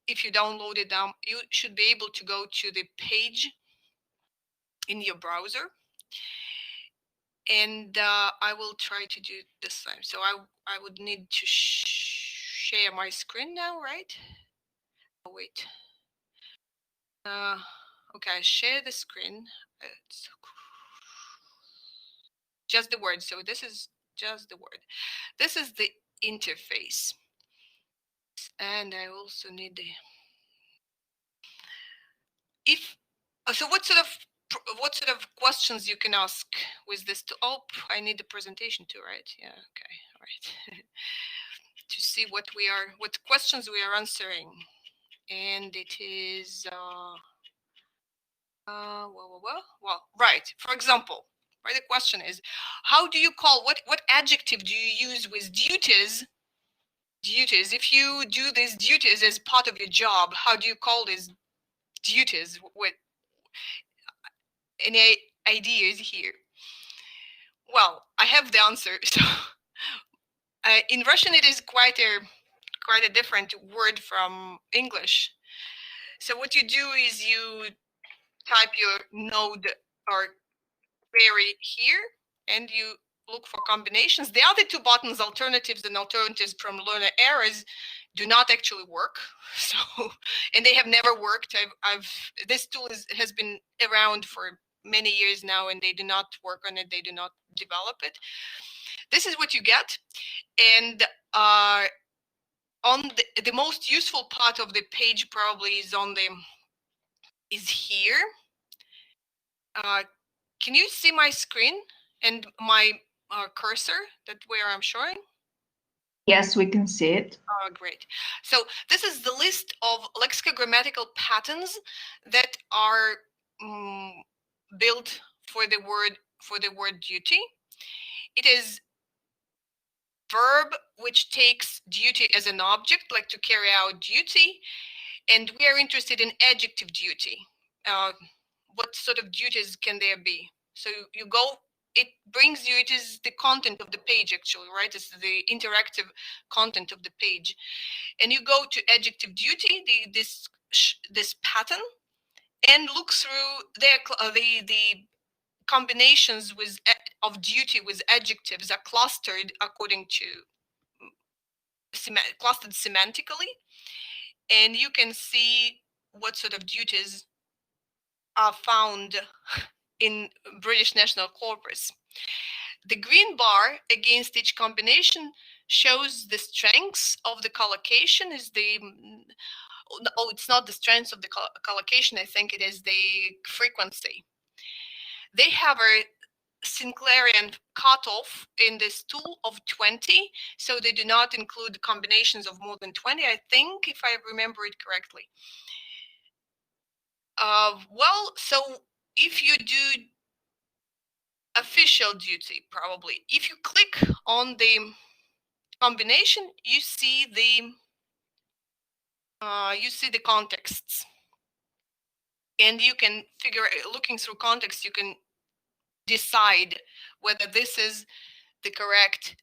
if you download it down, you should be able to go to the page in your browser. And I will try to do it this time. So I would need to share my screen now, right? Oh, wait. Okay, share the screen. Just the Word. So this is Just the Word. This is the interface. And I also need so what sort of questions you can ask with this oh, I need the presentation too, right? Yeah, okay, all right. To see what questions we are answering. And it is well, right. For example, right, the question is, how do you call what adjective do you use with duties? If you do these duties as part of your job, how do you call these duties? What any ideas here? Well, I have the answer. So in Russian, it is quite a different word from English. So what you do is you type your node or query here, and you look for combinations. The other two buttons, alternatives and alternatives from learner errors, do not actually work. So, and they have never worked. This tool has been around for many years now, and they do not work on it. They do not develop it. This is what you get, and on the most useful part of the page probably is here. Can you see my screen and my cursor where I'm showing? Yes, we can see it. Oh, great. So this is the list of lexicogrammatical patterns that are built for the word duty. It is verb which takes duty as an object, like to carry out duty, and we are interested in adjective duty. What sort of duties can there be? So you go it brings you, it is the content of the page actually, right? It's the interactive content of the page. And you go to adjective duty, this pattern, and look through the combinations of duty with adjectives are clustered according to clustered semantically, and you can see what sort of duties are found in British National Corpus. The green bar against each combination shows the strengths of the collocation. Is the it's not the strengths of the collocation, I think it is the frequency. They have a Sinclairian cutoff in this tool of 20, so they do not include combinations of more than 20, I think, if I remember it correctly. Well, so if you do official duty, probably, if you click on the combination, you see the contexts, and you can figure, looking through context, you can decide whether this is the correct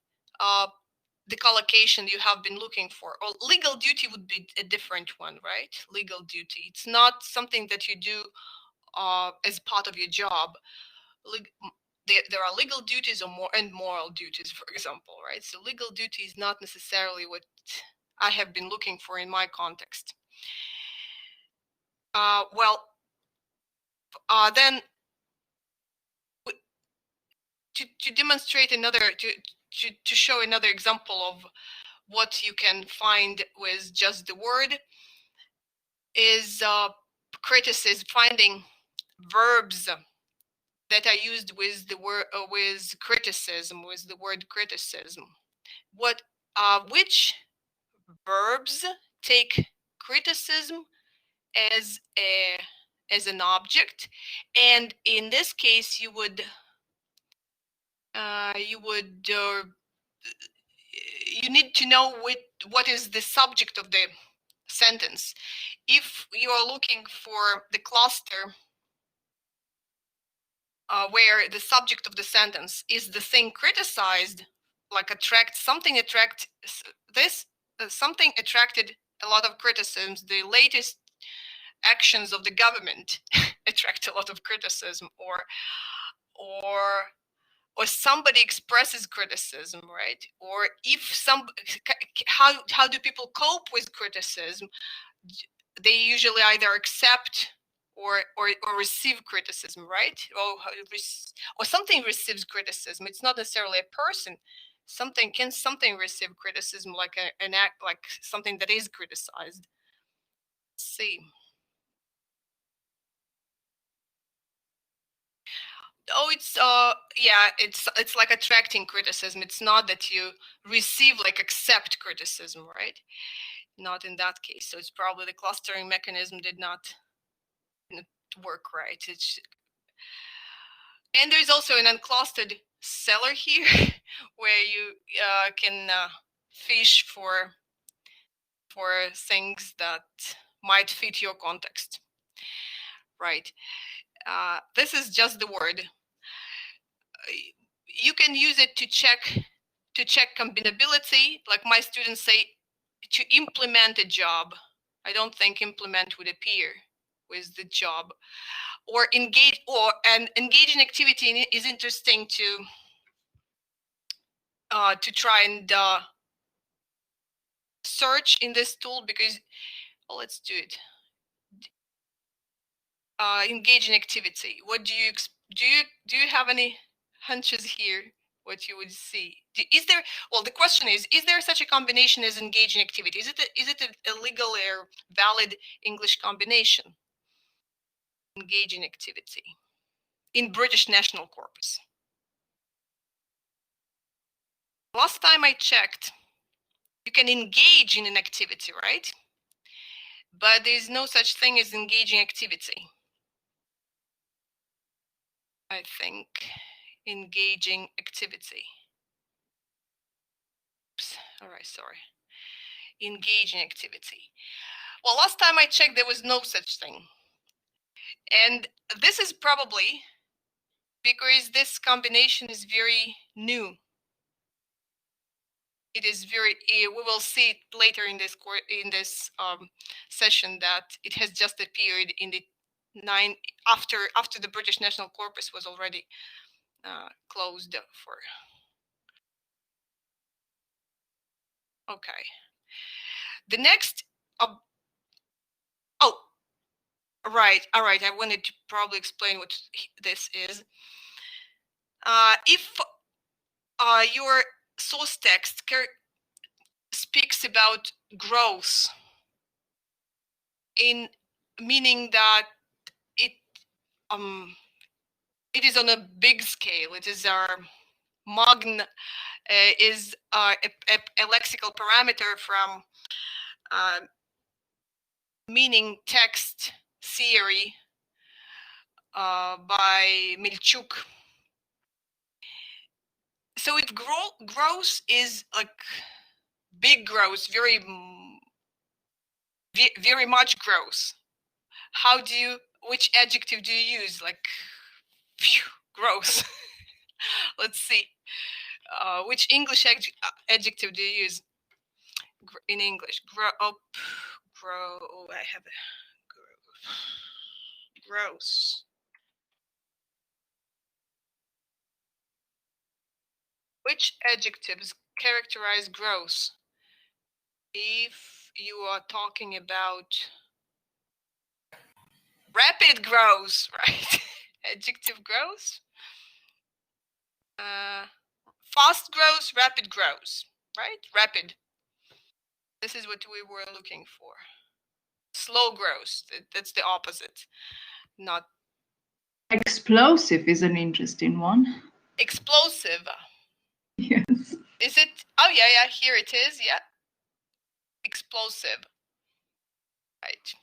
the collocation you have been looking for. Or legal duty would be a different one, right? Legal duty. It's not something that you do as part of your job. There are legal duties and moral duties, for example, right? So legal duty is not necessarily what I have been looking for in my context. Then to demonstrate another, to show another example of what you can find with just the word is criticism, finding verbs that are used with the word with criticism, with the word criticism. Which verbs take criticism as an object, and in this case you would you need to know what is the subject of the sentence. If you are looking for the cluster where the subject of the sentence is the thing criticized, like something attracted a lot of criticisms. The latest actions of the government attract a lot of criticism, or somebody expresses criticism, right? Or if how do people cope with criticism? They usually either accept or receive criticism, right? Or something receives criticism. It's not necessarily a person. Something receive criticism, like an act, like something that is criticized. Let's see. Oh, it's like attracting criticism. It's not that you receive, like accept criticism, right? Not in that case. So it's probably the clustering mechanism didn't work right. And there's also an unclustered cellar here where you can fish for things that might fit your context, right? This is just the word. You can use it to check combinability. Like my students say, to implement a job. I don't think implement would appear with the job. Or engage, an engaging activity is interesting to try and search in this tool, because let's do it. Engaging activity. What do you have any hunches here? What you would see? Is there? Well, the question is there such a combination as engaging activity? Is it a legal or valid English combination? Engaging activity in British National Corpus. Last time I checked, you can engage in an activity, right? But there's no such thing as engaging activity. I think engaging activity. Oops. All right, sorry. Engaging activity. Well, last time I checked, there was no such thing. And this is probably speakers, this combination is very new. It is very, we will see it later in this session that it has just appeared in the after the British National Corpus was already closed for. Okay. The next, oh, right, all right. I wanted to probably explain what this is. If your source text speaks about growth, in meaning that it is on a big scale. It is our Mogn is a lexical parameter from meaning text theory by Milchuk. So if growth is like big growth, very much growth, how do you, which adjective do you use? Like, phew, gross. Let's see. Which English adjective do you use in English? Grow up, grow. Oh, I have a gross. Which adjectives characterize growth? If you are talking about rapid growth, right? Adjective growth. Fast growth, rapid growth, right? Rapid. This is what we were looking for. Slow growth, that's the opposite. Not explosive is an interesting one. Explosive. Yes. Is it? Oh yeah, here it is. Yeah. Explosive. Right.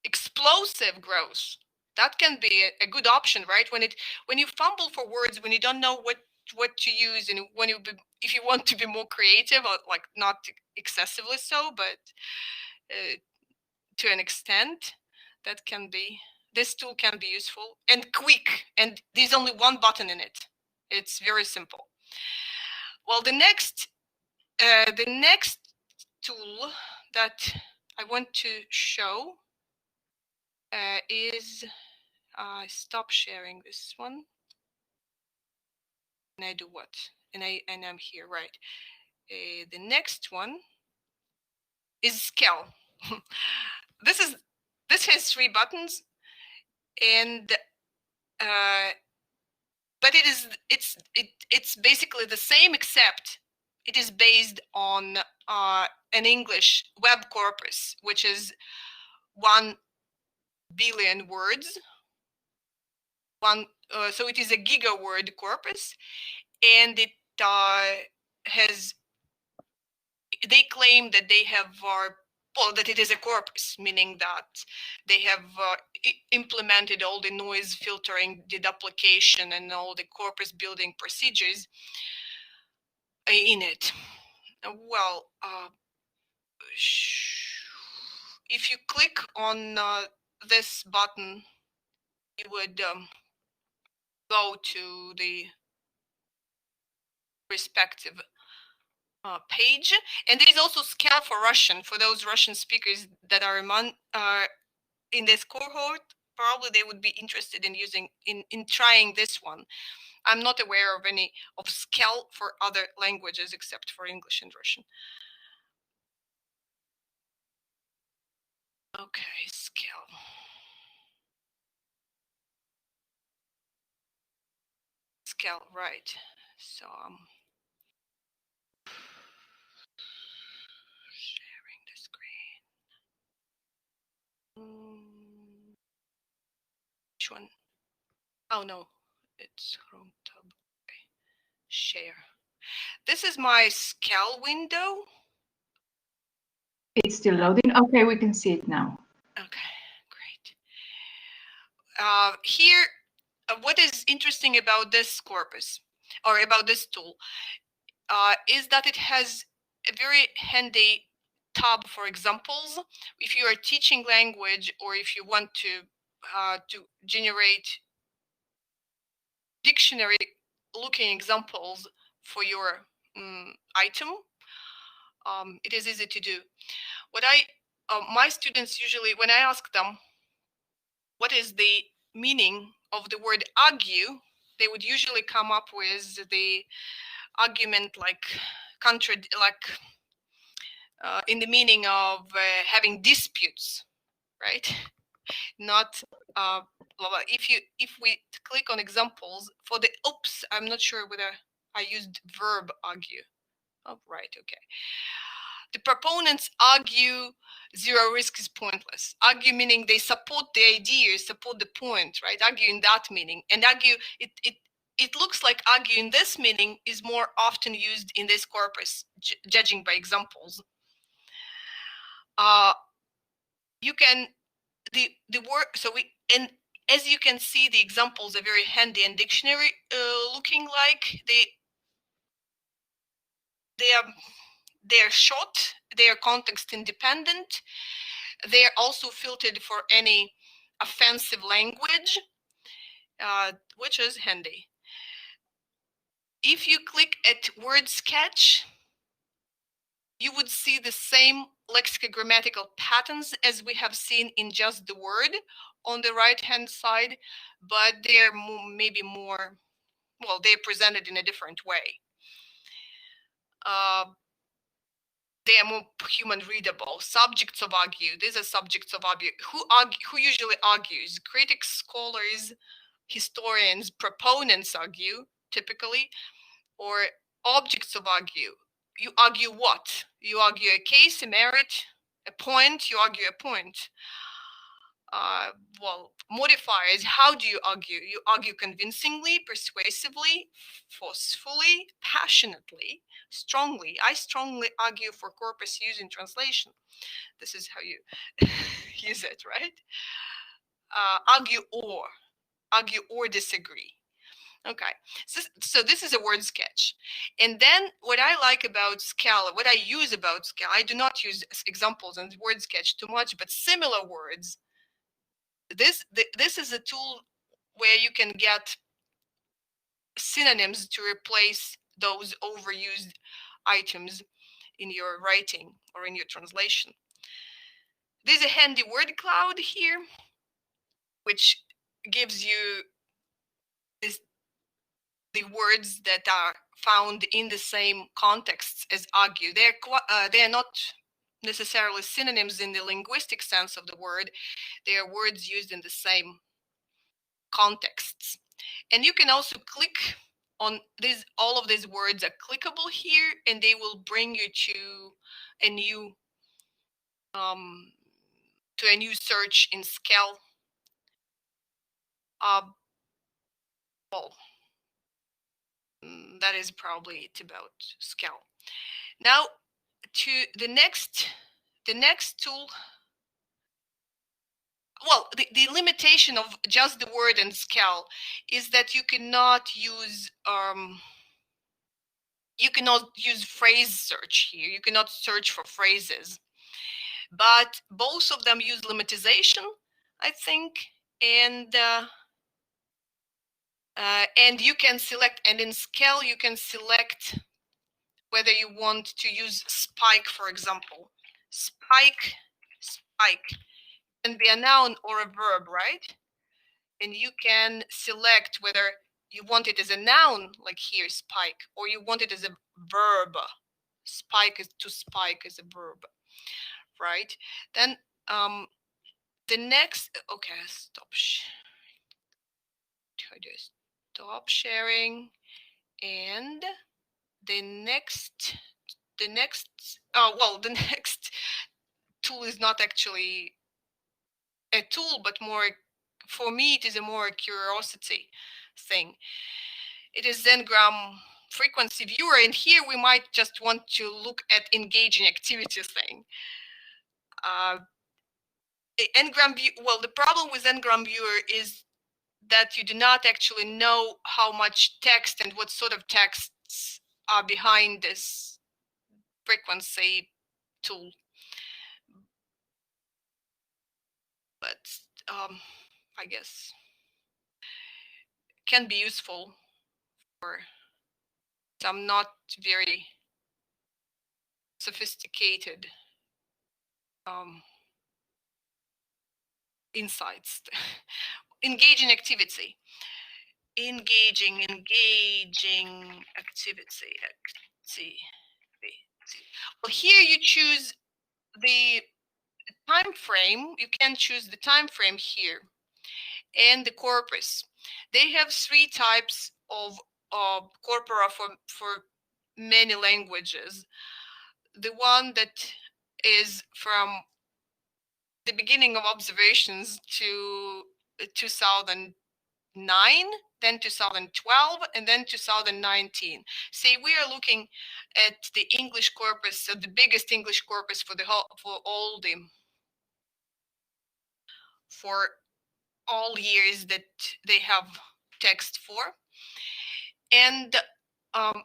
Explosive growth. That can be a good option, right? When you fumble for words, when you don't know what to use, and if you want to be more creative, or like not excessively so, but to an extent, this tool can be useful and quick, and there's only one button in it. It's very simple. Well, the next tool that I want to show is stop sharing this one, and I do what? And I'm here, right? The next one is Skel. This has 3 buttons, and but it's basically the same, except it is based on an English web corpus, which is 1 billion words. So it is a gigaword corpus, and it has. They claim that they have that it is a corpus, meaning that they have implemented all the noise filtering, deduplication, and all the corpus building procedures in it. Well, if you click on this button, you would go to the respective page, and there is also Skel for Russian for those Russian speakers that are in this cohort. Probably they would be interested in trying this one. I'm not aware of any of Skel for other languages except for English and Russian. Okay, Skel. Skel, right? So sharing the screen. Which one? Oh no, it's Chrome tab. Okay. Share. This is my Skel window. It's still loading. Okay, we can see it now. Okay, great. Here, what is interesting about this corpus, or about this tool, is that it has a very handy tab for examples. If you are teaching language, or if you want to generate dictionary looking examples for your item. It is easy to do. What my students usually, when I ask them what is the meaning of the word argue, they would usually come up with the argument like in the meaning of having disputes, right? Not if we click on examples for the oops, I'm not sure whether I used verb argue. Oh, right, okay. The proponents argue zero risk is pointless. Argue meaning they support the idea, support the point, right? Argue in that meaning. And argue, it looks like argue in this meaning is more often used in this corpus, judging by examples. You can, the word, so we, and as you can see, the examples are very handy and dictionary looking like. They're short, they are context independent. They are also filtered for any offensive language, which is handy. If you click at word sketch, you would see the same lexicogrammatical patterns as we have seen in just the word on the right hand side, but they're maybe more, well, they're presented in a different way. They are more human readable. Subjects of argue. These are subjects of argue. Who usually argues? Critics, scholars, historians, proponents argue typically, or objects of argue. You argue what? You argue a case, a merit, a point. You argue a point. Well, modifiers. How do you argue? You argue convincingly, persuasively, forcefully, passionately, strongly. I strongly argue for corpus use in translation. This is how you use it, right? Argue or disagree. Okay, so this is a word sketch. And then what I like about Scala, what I use about Scala, I do not use examples and word sketch too much, but similar words. This is a tool where you can get synonyms to replace those overused items in your writing or in your translation. There's a handy word cloud here, which gives you the words that are found in the same contexts as argue. They're not necessarily synonyms in the linguistic sense of the word. They are words used in the same contexts. And you can also click on these, all of these words are clickable here, and they will bring you to a new search in Scala. Well, that is probably it about Scala. Now to the next tool. Well, the limitation of just the word and Scala is that you cannot use phrase search here. You cannot search for phrases, but both of them use lemmatization, I think, and you can select, and in Scala you can select whether you want to use spike, for example. Spike can be a noun or a verb, right? And you can select whether you want it as a noun, like here, spike, or you want it as a verb. Spike is to spike as a verb, right? Then the next, okay, stop sharing, and the next tool is not actually a tool, but more, for me, it is a more curiosity thing. It is Ngram frequency viewer, and here we might just want to look at engaging activity thing. Ngram view, well, the problem with Ngram viewer is that you do not actually know how much text and what sort of texts are behind this frequency tool. But I guess can be useful for some not very sophisticated insights. Engaging activity. Engaging activity. Well, here you choose the time frame. You can choose the time frame here and the corpus. They have 3 types of corpora for many languages. The one that is from the beginning of observations to 2009, then 2012, and then 2019. Say we are looking at the English corpus, so the biggest English corpus for all years that they have text for. And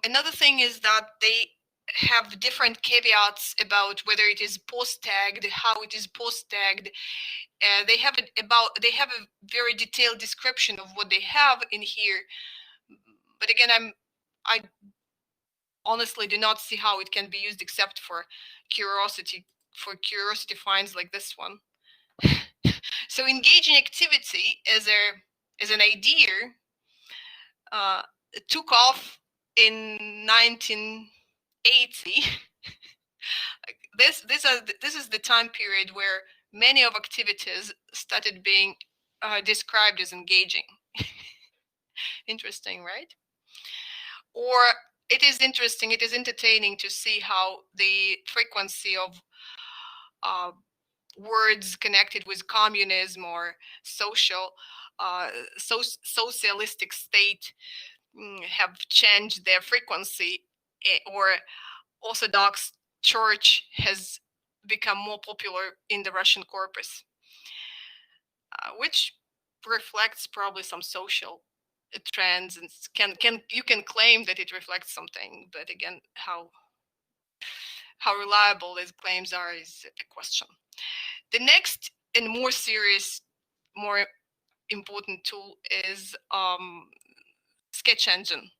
another thing is that they have different caveats about whether it is post-tagged, how it is post-tagged. They have a very detailed description of what they have in here. But again, I honestly do not see how it can be used except for curiosity finds like this one. So engaging activity as an idea took off in 1980. This is the time period where many of activities started being described as engaging. Interesting, right? Or it is interesting, it is entertaining to see how the frequency of words connected with communism or socialistic state have changed their frequency, or Orthodox Church has become more popular in the Russian corpus, which reflects probably some social trends, and you can claim that it reflects something, but again, how reliable these claims are is a question. The next and more serious, more important tool is Sketch Engine.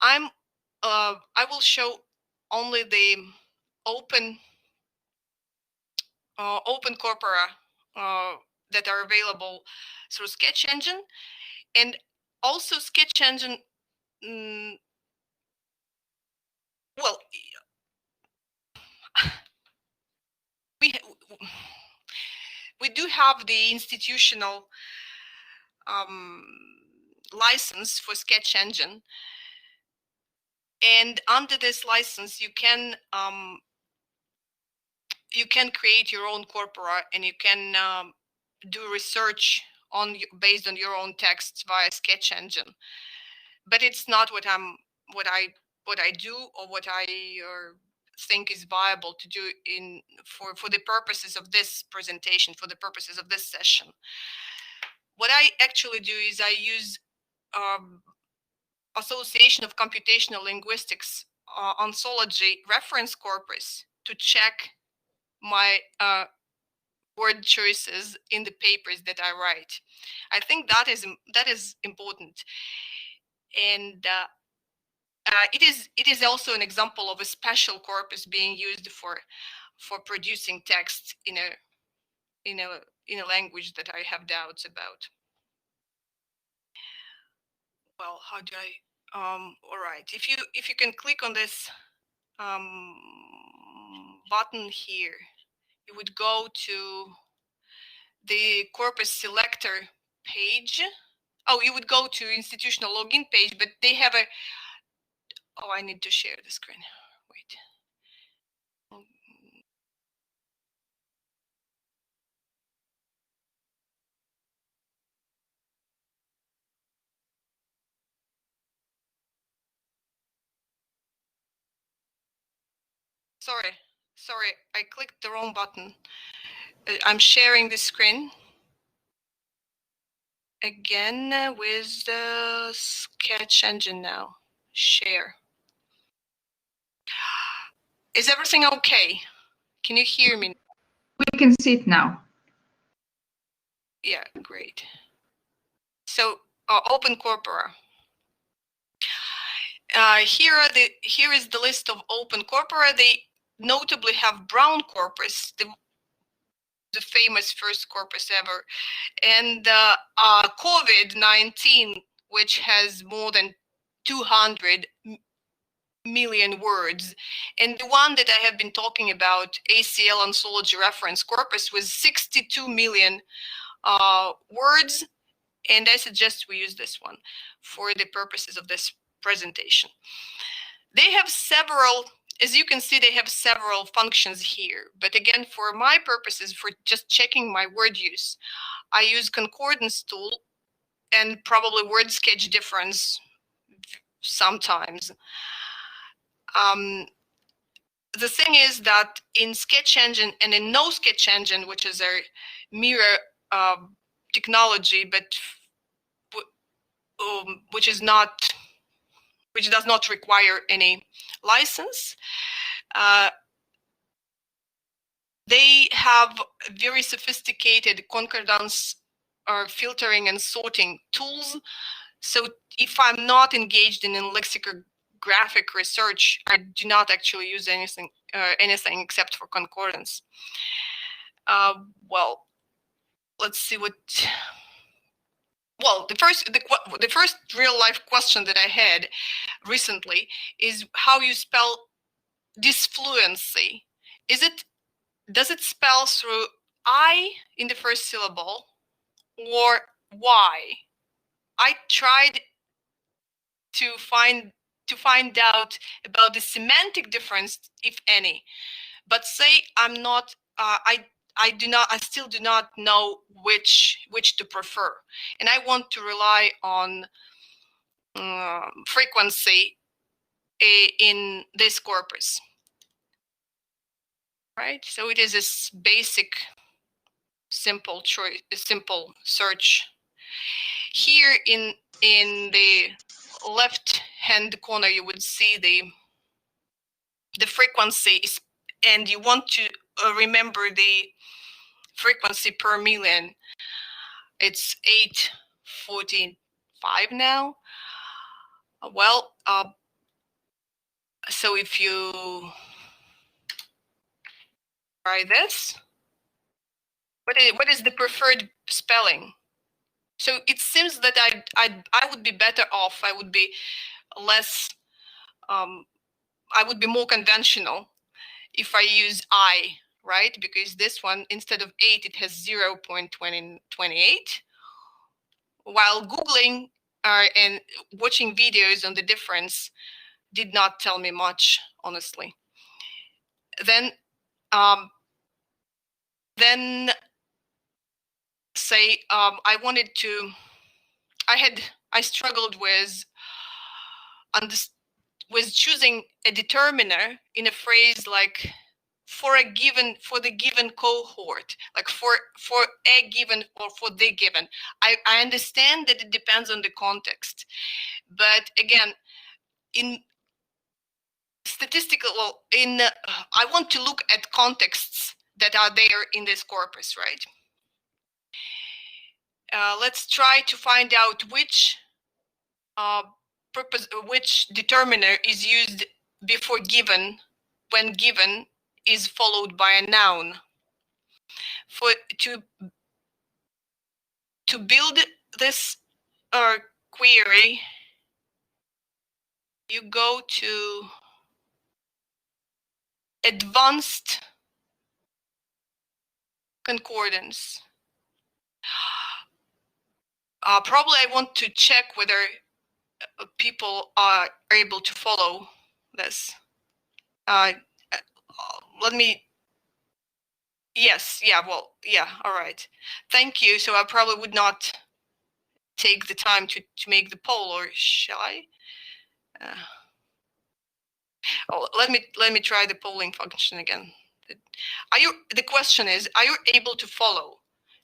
I will show only the open corpora that are available through Sketch Engine, and also Sketch Engine. Well, we do have the institutional license for Sketch Engine, and under this license you can create your own corpora, and you can do research based on your own texts via Sketch Engine. But it's not what I do, or what I think is viable to do for the purposes of this presentation, for the purposes of this session. What I actually do is I use Association of Computational Linguistics ontology reference corpus to check my word choices in the papers that I write. I think that is important, and it is also an example of a special corpus being used for producing text in a language that I have doubts about. Well, how do I? All right. If you can click on this button here, you would go to the corpus selector page. Oh, you would go to institutional login page, but they have a. Oh, I need to share the screen. Wait. Sorry, I clicked the wrong button. I'm sharing the screen again with the Sketch Engine now. Share. Is everything okay? Can you hear me? We can see it now. Yeah, great. So open corpora. Here is the list of open corpora. They notably have brown corpus, the famous first corpus ever, and COVID-19, which has more than 200 million words. And the one that I have been talking about, ACL Anthology Reference Corpus, was 62 million words. And I suggest we use this one for the purposes of this presentation. They have several, as you can see, they have several functions here. But again, for my purposes, for just checking my word use, I use concordance tool and probably word sketch difference sometimes. The thing is that in Sketch Engine and in No Sketch Engine, which is a mirror technology, but which does not require any license, they have very sophisticated concordance or filtering and sorting tools. So if I'm not engaged in lexicographic research, I do not actually use anything except for concordance. Well, let's see what. Well, the first real life question that I had recently is how you spell disfluency. Does it spell through I in the first syllable or Y? I tried to find out about the semantic difference, if any, but say I'm not. I still do not know which to prefer, and I want to rely on frequency in this corpus, right? So it is this basic, simple search. Here in the left hand corner, you would see the frequency is, and you want to remember the frequency per million. It's 845 now. Well, so if you try this, what is the preferred spelling? So it seems that I would be better off. I would be less. I would be more conventional if I use I, right? Because this one, instead of 8, it has 0.28. While Googling and watching videos on the difference did not tell me much, honestly. Then say I wanted to. I struggled with choosing a determiner in a phrase like for the given cohort, like for a given or for the given. I understand that it depends on the context, but again, in statistical, I want to look at contexts that are there in this corpus, right? Let's try to find out which determiner is used before given when given is followed by a noun. To build this query, you go to advanced concordance. Probably I want to check whether people are able to follow this. Let me. Yes, yeah, well, yeah, all right. Thank you. So I probably would not take the time to make the poll, or shall I? Let me try the polling function again. The question is, are you able to follow?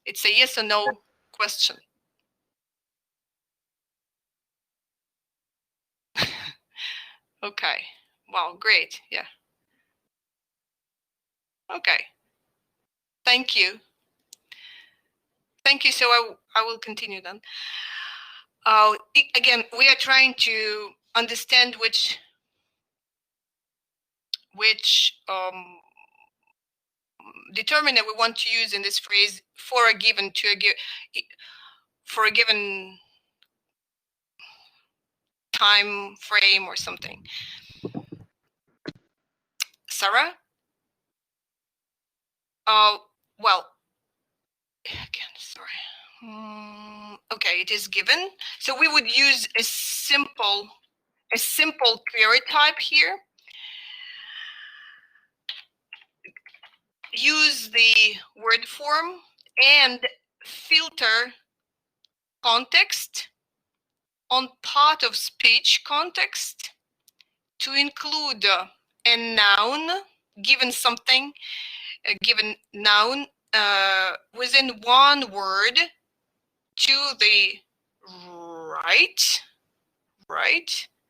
It's a yes or no question. Okay. Wow, great. Yeah. Okay. Thank you. Thank you. So I will continue then. Again, we are trying to understand which determiner we want to use in this phrase for a given time frame or something. Sarah? Well, again, sorry. Okay, it is given. So we would use a simple query type here. Use the word form and filter context on part of speech context to include a noun, given something, a given noun within one word to the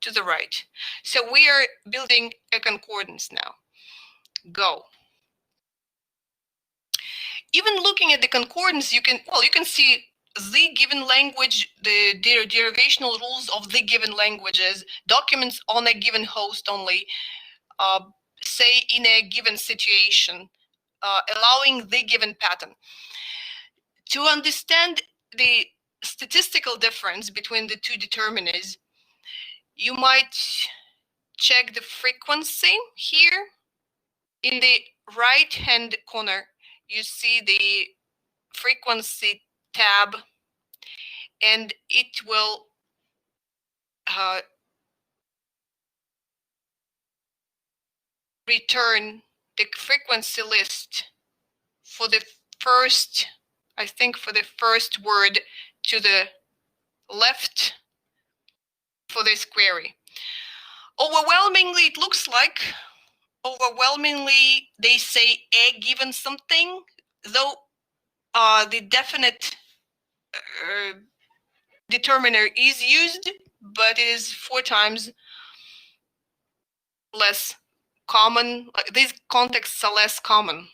to the right. So we are building a concordance now. Go. Even looking at the concordance, you can see the given language, the derivational rules of the given languages, documents on a given host only, say in a given situation, allowing the given pattern. To understand the statistical difference between the two determiners, you might check the frequency here. In the right hand corner, you see the frequency tab, and it will return the frequency list for the first, I think for the first word to the left for this query. Overwhelmingly, it looks like they say a given something, though the definite determiner is used, but it is 4 times less common. These contexts are less common.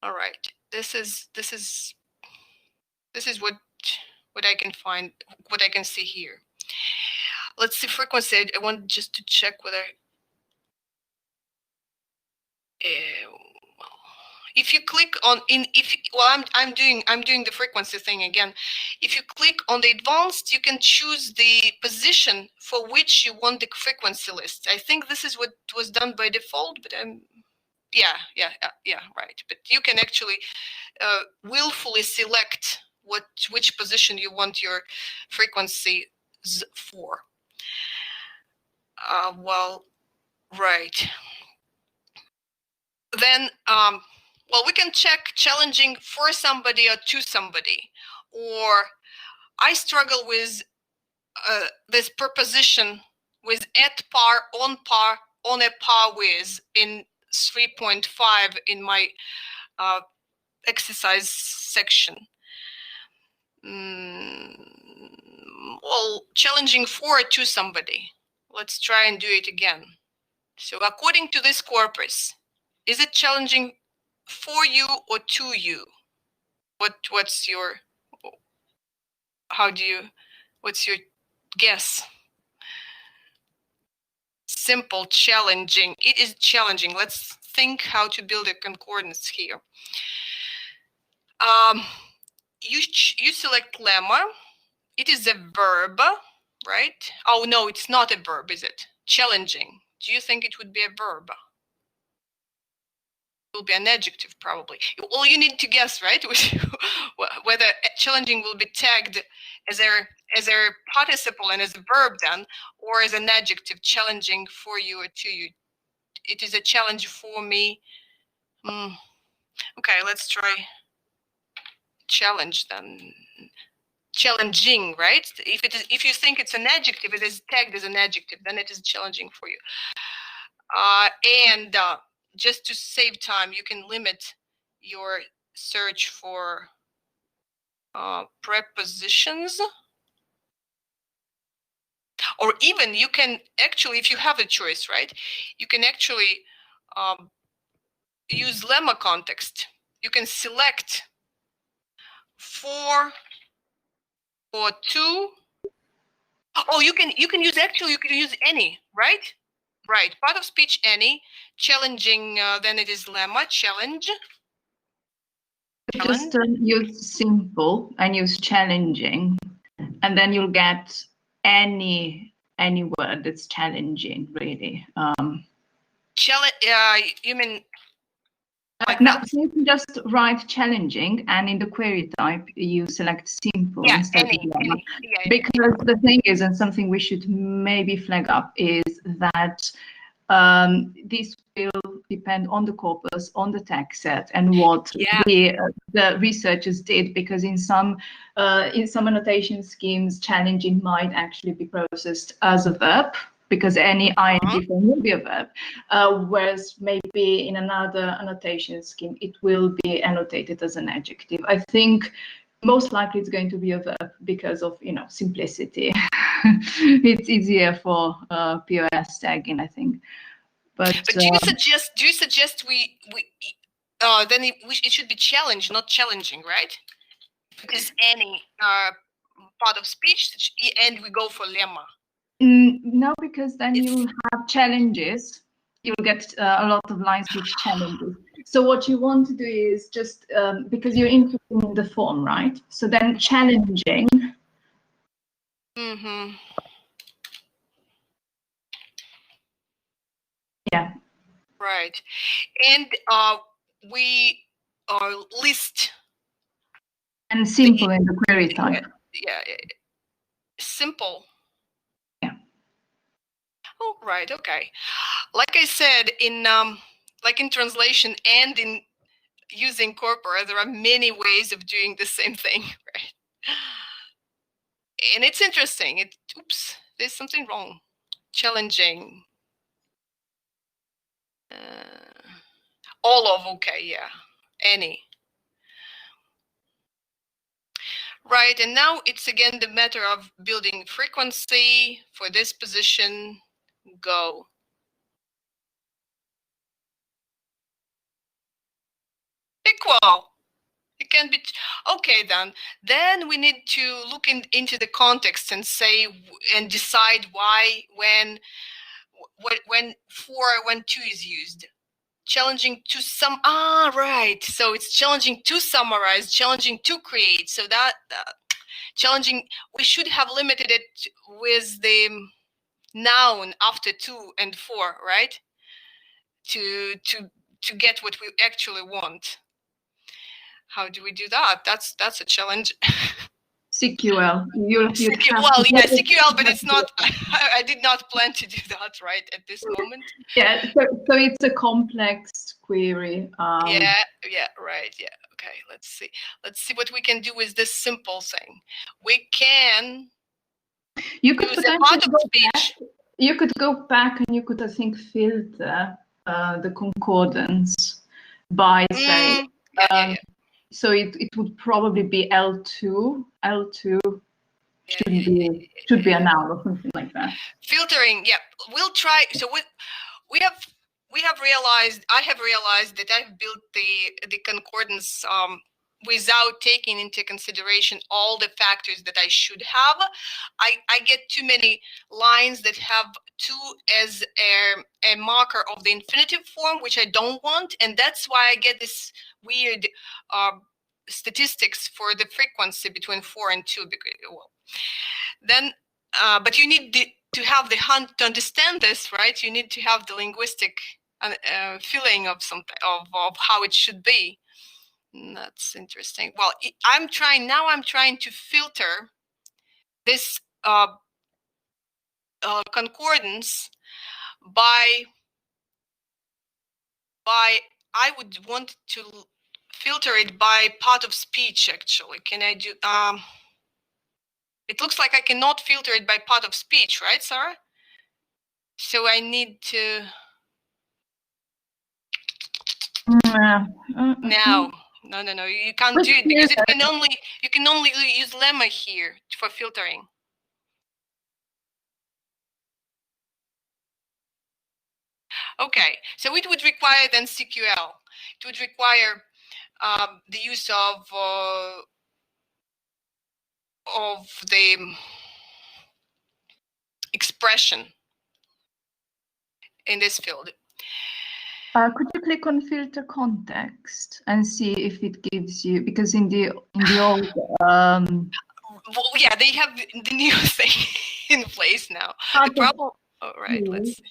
All right, this is what I can find, what I can see here. Let's see frequency. I want just to check whether if you click on I'm doing the frequency thing again. If you click on the advanced, you can choose the position for which you want the frequency list. I think this is what was done by default, but yeah, right. But you can actually willfully select which position you want your frequencies for. Well, right. Then, well, we can check challenging for somebody or to somebody. Or I struggle with this preposition with at par, on a par with in 3.5 in my exercise section. Well, challenging for or to somebody. Let's try and do it again. So according to this corpus, is it challenging for you or to you? What's your guess? Simple, challenging. It is challenging. Let's think how to build a concordance here. You select lemma. It is a verb, right? Oh no, it's not a verb, is it? Challenging. Do you think it would be a verb? Will be an adjective probably. Well, you need to guess, right? Whether challenging will be tagged as a participle and as a verb then, or as an adjective, challenging for you or to you. It is a challenge for me. Okay, let's try challenge then. Challenging, right? If you think it's an adjective, it is tagged as an adjective, then it is challenging for you. And just to save time, you can limit your search for prepositions. Or even you can actually, if you have a choice, right, you can actually use lemma context. You can select for or two. Oh, you can use, actually you can use any, right? Right. Part of speech, any. Challenging, then it is lemma, challenge. Just use simple and use challenging, and then you'll get any word that's challenging, really. You mean like no, that? so you can just write challenging, and in the query type you select simple instead of lemma. Yeah, because the thing is, and something we should maybe flag up, is that this will depend on the corpus, on the text set, and what the researchers did, because in some annotation schemes, challenging might actually be processed as a verb, because any ing form will be a verb, whereas maybe in another annotation scheme, it will be annotated as an adjective. I think most likely it's going to be a verb because of, simplicity. It's easier for POS tagging, I think. But do you suggest we then it should be challenge, not challenging, right? Because any part of speech, and we go for lemma. No, because then you'll have challenges. You'll get a lot of lines with challenges. So what you want to do is just, because you're interested in the form, right? So then challenging. Mm-hmm. Yeah. Right. And we list. And simple in the query type. Yeah. Simple. Yeah. Oh, right. Okay. Like I said, in translation and in using corpora, there are many ways of doing the same thing, right? And it's interesting. Oops, there's something wrong. Challenging. All of, okay, yeah. Any. Right, and now it's again the matter of building frequency for this position. Go. Equal. It can be okay. Then we need to look into the context and say and decide why, when 2 is used. Challenging to right. So it's challenging to summarize, challenging to create. So that challenging, we should have limited it with the noun after 2 and 4, right? To get what we actually want. How do we do that? That's a challenge. CQL. CQL, but it's not. I did not plan to do that right at this moment. Yeah, so it's a complex query. Yeah, right. Yeah, okay. Let's see what we can do with this simple thing. We can. You could use a part of speech. You could go back and you could, I think, filter the concordance by say. So it would probably be L2. L2 should be a noun or something like that. Filtering, yeah. We'll try. So we have realized. I have realized that I've built the concordance without taking into consideration all the factors that I should have. I get too many lines that have 2 as a marker of the infinitive form, which I don't want, and that's why I get this weird statistics for the frequency between 4 and 2. But you need to have the hunt to understand this, right? You need to have the linguistic feeling of something of how it should be. That's interesting. Well, I'm trying to filter this concordance by I would want to filter it by part of speech. Actually, can I do? It looks like I cannot filter it by part of speech, right, Sarah? So I need to. No. You can't do it because you can only use lemma here for filtering. Okay, so it would require then CQL. It would require the use of of the expression in this field. Could you click on filter context and see if it gives you, because in the old Well, yeah, they have the new thing in place now. The problem. All right, let's see.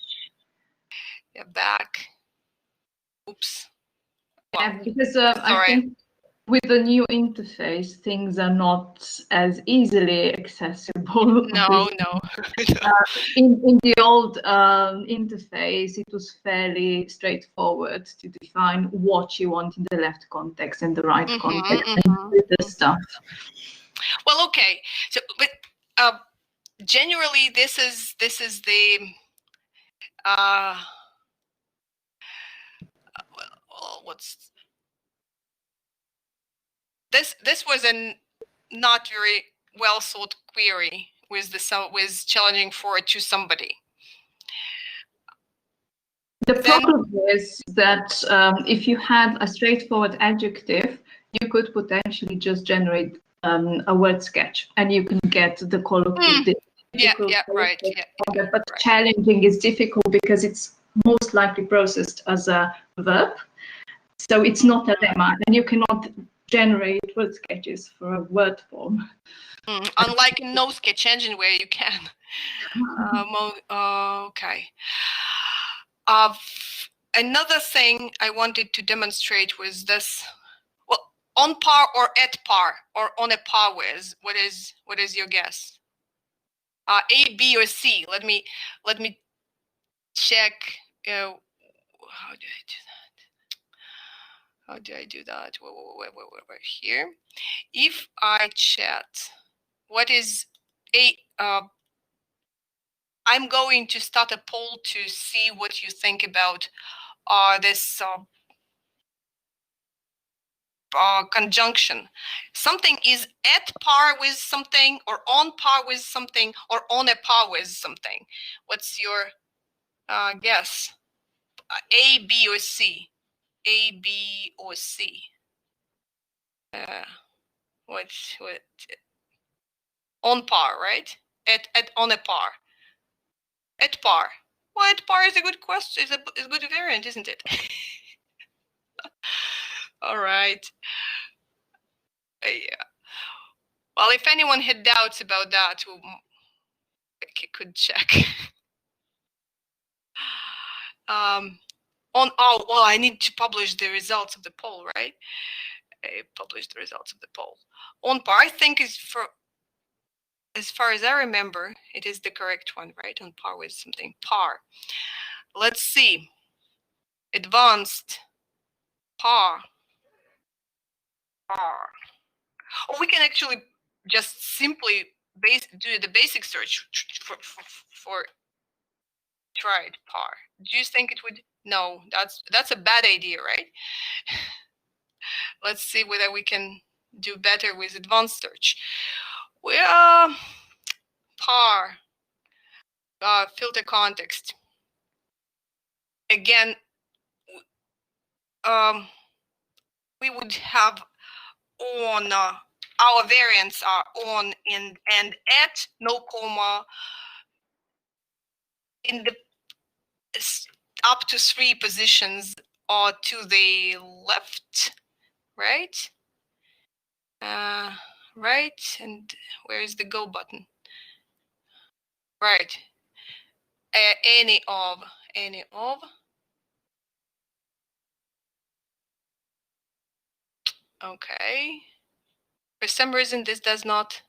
Yeah, back. Oops. Yeah, because I think with the new interface, things are not as easily accessible. No. In the old interface, it was fairly straightforward to define what you want in the left context and the right context and do the stuff. Well, okay. So, but generally, this is the what's this? This was a not very well thought query with challenging for it to somebody. The problem is that if you had a straightforward adjective, you could potentially just generate a word sketch, and you can get the colloquial. Right. But challenging is difficult because it's most likely processed as a verb, so it's not a lemma, and you cannot generate word sketches for a word form. Unlike no sketch engine where you can. Okay. Another thing I wanted to demonstrate was this. Well, on par or at par or on a par with. What is your guess? A, B, or C? Let me check. How do I do that? We're here. If I chat, what is a? I'm going to start a poll to see what you think about this conjunction. Something is at par with something, or on par with something, or on a par with something. What's your guess? A, B, or C? A, B, or C? What? On par, right? On a par. At par. Well, at par is a good question. Is a good variant, isn't it? All right. Yeah. Well, if anyone had doubts about that, we could check. I need to publish the results of the poll, right? I published the results of the poll. On par, I think, is for, as far as I remember, it is the correct one, right? On par with something. Par. Let's see. Advanced. Par. Par. Oh, we can actually just simply do the basic search for tried par. Do you think it would? No, that's a bad idea, right? Let's see whether we can do better with advanced search. We par filter context. Again, we would have on our variants are on and at, no comma, in the up to 3 positions or to the left, right? Right, and where is the go button? Right. Any of. Okay. For some reason, this does not.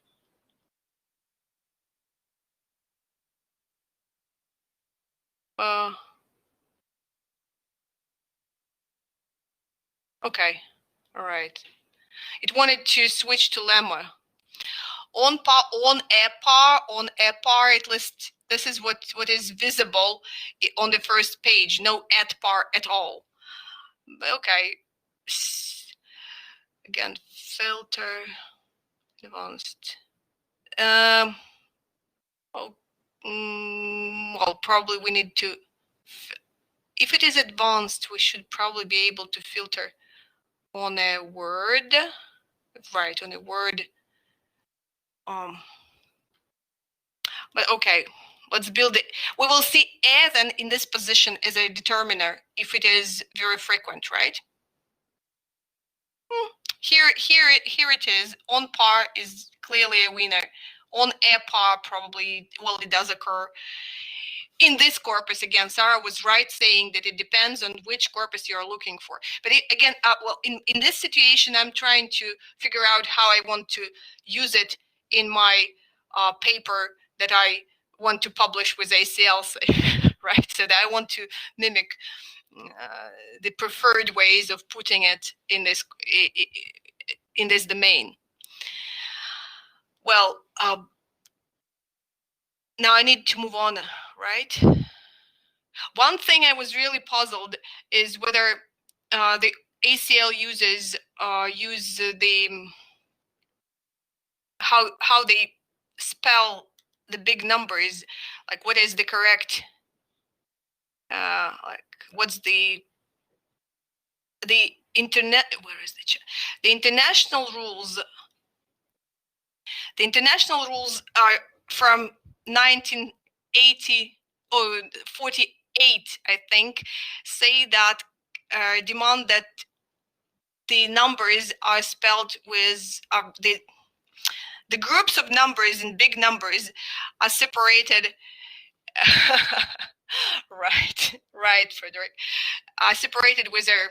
Okay. All right. It wanted to switch to lemma. On par, on a par, at least this is what is visible on the first page. No at par at all. Okay. Again, filter, advanced. Well, probably we need to. If it is advanced, we should probably be able to filter on a word. Right, on a word. but okay, let's build it. We will see A then in this position as a determiner if it is very frequent, right? Here it is. On par is clearly a winner. On a par, probably, well, it does occur. In this corpus, again, Sarah was right saying that it depends on which corpus you're looking for. But again, well, in this situation, I'm trying to figure out how I want to use it in my paper that I want to publish with ACL, right? So that I want to mimic the preferred ways of putting it in this domain. Well, now I need to move on, right? One thing I was really puzzled is whether the ACL users use the how they spell the big numbers, like what is the correct like what's the internet, where is the international rules. The international rules are from 1980 or 48, I think, say that demand that the numbers are spelled with the groups of numbers in big numbers are separated. right, Frederick. Separated with a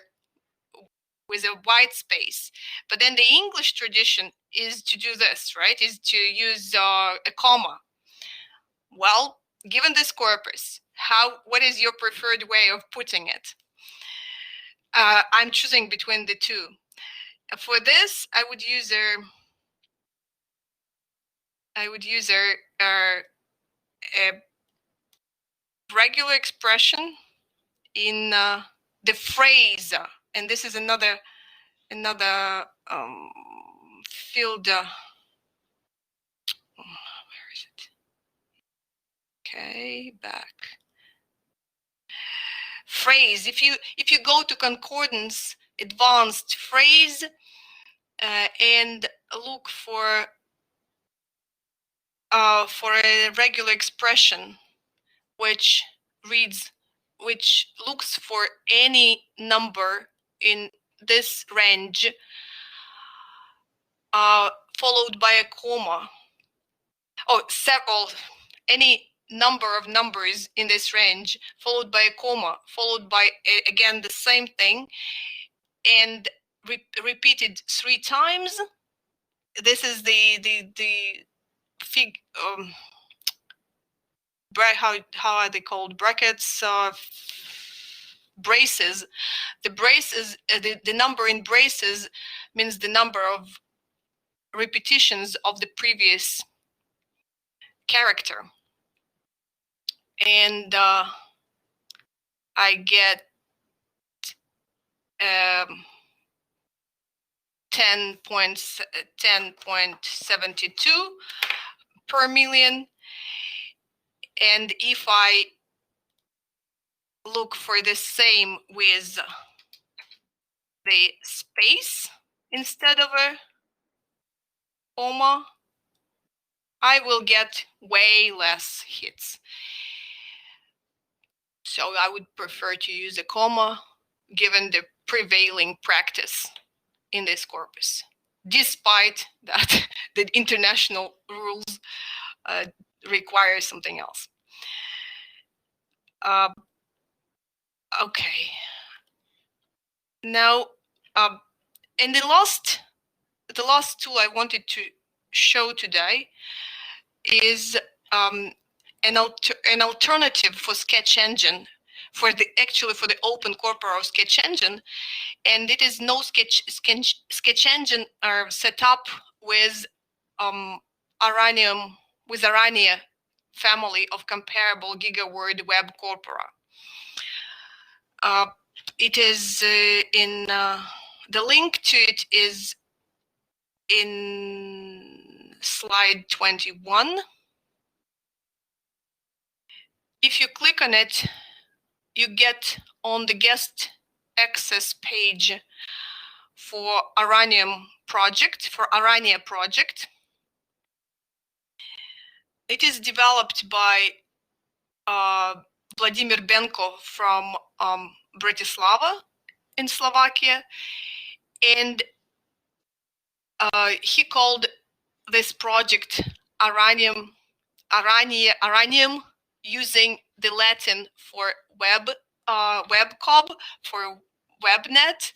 white space. But then the English tradition is to do this, right? Is to use a comma. Well, given this corpus, what is your preferred way of putting it? I'm choosing between the two. For this, I would use a regular expression in the phrase, and this is another field. Where is it? Okay, back. Phrase. If you go to concordance advanced phrase and look for a regular expression which looks for any number in this range followed by a comma. Any number of numbers in this range followed by a comma, followed by again the same thing, and repeated 3 times. This is the fig. How are they called? Brackets, braces. The braces, the number in braces means the number of repetitions of the previous character. And I get 10.72 per million. And if I look for the same with the space instead of a comma, I will get way less hits. So I would prefer to use a comma given the prevailing practice in this corpus, despite that the international rules require something else. Okay. Now, and the last tool I wanted to show today is an alternative for Sketch Engine, for the open corpora of Sketch Engine, and it is no Sketch Engine are set up with Arania family of comparable GigaWord web corpora. It is in the link to it is in slide 21. If you click on it, you get on the guest access page for Arania project. it is developed by Vladimir Benko from Bratislava in Slovakia, and he called this project Aranium, using the Latin for webcob, for webnet,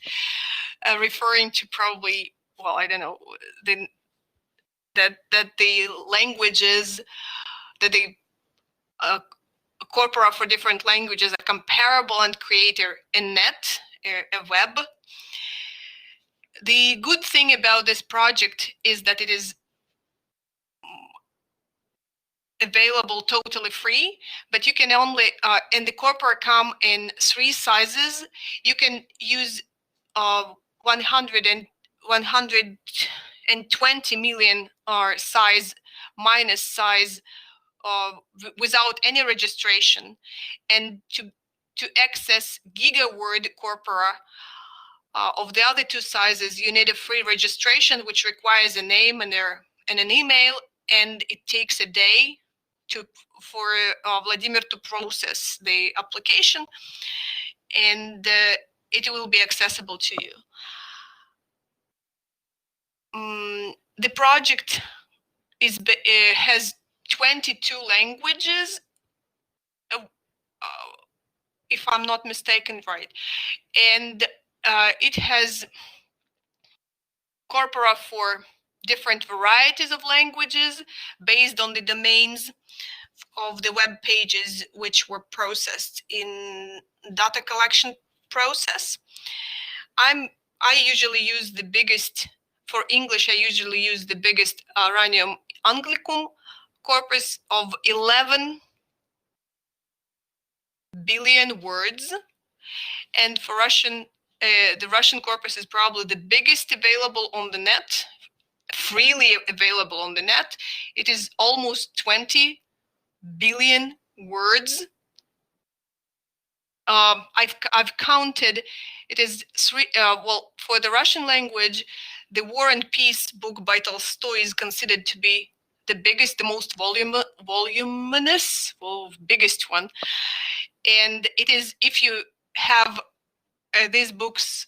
referring to probably, well, I don't know, that the languages, that the corpora for different languages are comparable and create a net, a web. The good thing about this project is that it is available totally free, but you can only, and the corpora come in 3 sizes. You can use 120 million size, minus size, without any registration. And to access gigaword corpora of the other 2 sizes, you need a free registration, which requires a name and an email, and it takes a day for Vladimir to process the application, and it will be accessible to you. The project has 22 languages, if I'm not mistaken, right? And it has corpora for different varieties of languages based on the domains of the web pages which were processed in data collection process. I usually use the biggest, for English, I usually use the biggest Aranium Anglicum corpus of 11 billion words. And for Russian, the Russian corpus is probably the biggest available on the net, freely available on the net. It is almost 20 billion words. I've counted. It is 3. Well, for the Russian language, the War and Peace book by Tolstoy is considered to be the biggest, the most voluminous, biggest one. And it is, if you have these books,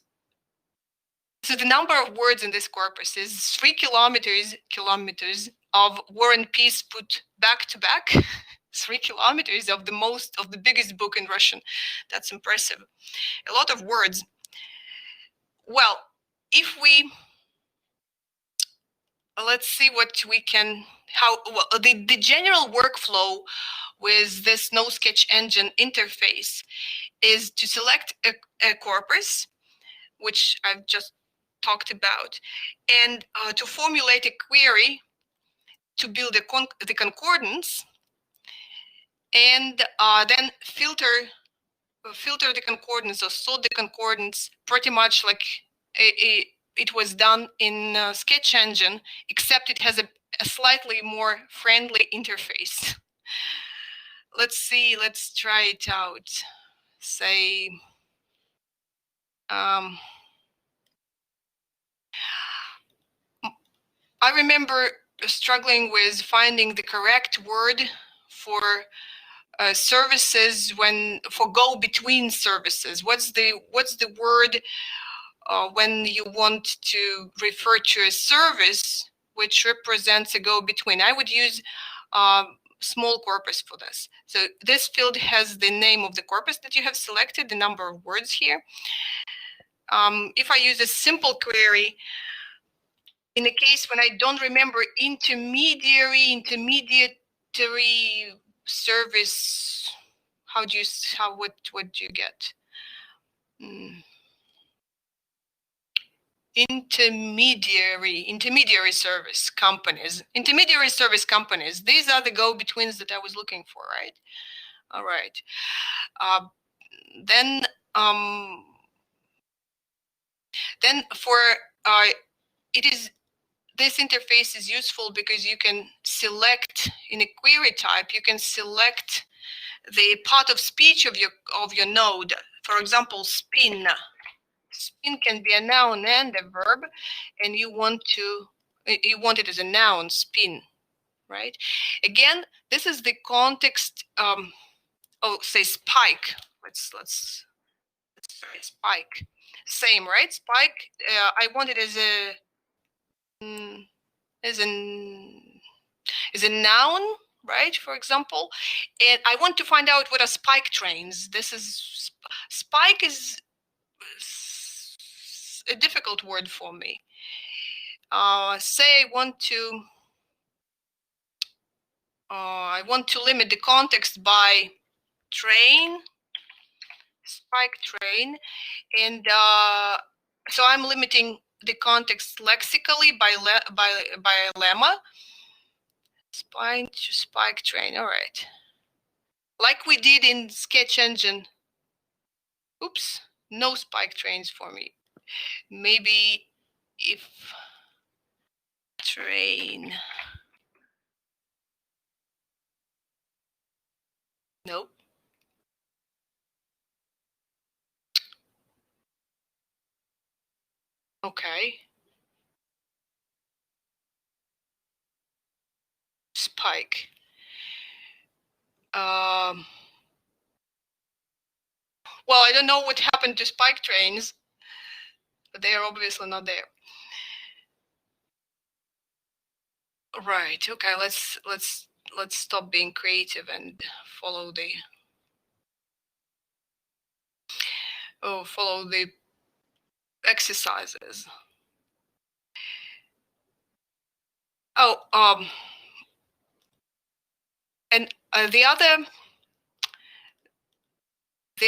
so the number of words in this corpus is 3 kilometers of War and Peace put back to back. 3 kilometers of the biggest book in Russian. That's impressive. A lot of words. Well, if we, let's see what we can, the general workflow with this NoSketch engine interface is to select a corpus, which I've just talked about, and to formulate a query to build the concordance, and then filter the concordance, or sort the concordance, pretty much like it was done in Sketch Engine, except it has a slightly more friendly interface. Let's see, let's try it out. Say, I remember struggling with finding the correct word for services for go between services. What's the word when you want to refer to a service which represents a go between? I would use small corpus for this. So this field has the name of the corpus that you have selected, the number of words here. If I use a simple query, in a case when I don't remember intermediary service, what do you get? Intermediary service companies. These are the go-betweens that I was looking for, right? All right. Then for this interface is useful because you can select in a query type. You can select the part of speech of your node. For example, spin. Spin can be a noun and a verb, and you want it as a noun, spin. right? Again, this is the context. Say spike. Let's try spike. Same, right? Spike. I want it as a noun, right? For example, and I want to find out what are spike trains. This is spike is a difficult word for me. Say I want to limit the context by train, spike train, and so I'm limiting the context lexically by lemma. Spine to spike train. All right, like we did in Sketch Engine. Oops, no spike trains for me. Maybe if train. Nope. Okay. Spike. Well, I don't know what happened to spike trains, but they are obviously not there. Right. Okay. Let's stop being creative and follow the exercises. And the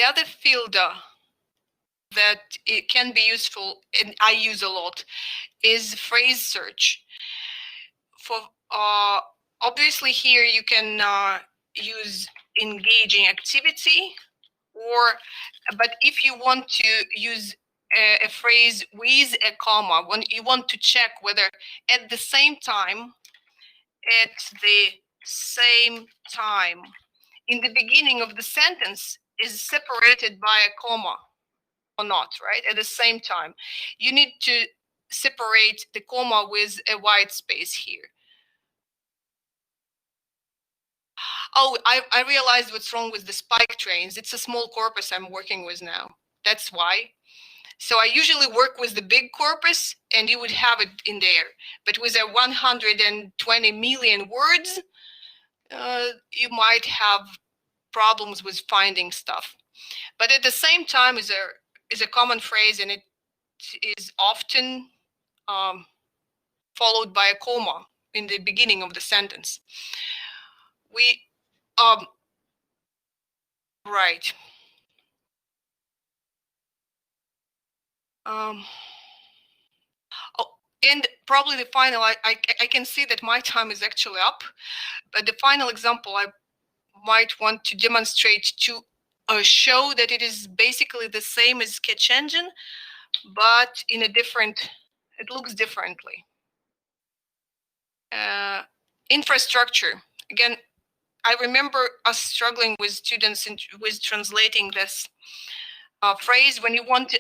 other field that it can be useful, and I use a lot, is phrase search. For obviously here you can use engaging activity, but if you want to use a phrase with a comma, when you want to check whether at the same time in the beginning of the sentence is separated by a comma or not, right? At the same time, you need to separate the comma with a white space here. Oh, I realized what's wrong with the spike trains. It's a small corpus I'm working with now. That's why. So I usually work with the big corpus and you would have it in there. But with a 120 million words, you might have problems with finding stuff. But at the same time is a common phrase, and it is often followed by a comma in the beginning of the sentence. Right. And probably the final, I can see that my time is actually up, but the final example I might want to demonstrate to show that it is basically the same as Sketch Engine, but in a different, it looks differently. Infrastructure. Again, I remember us struggling with students with translating this phrase when you want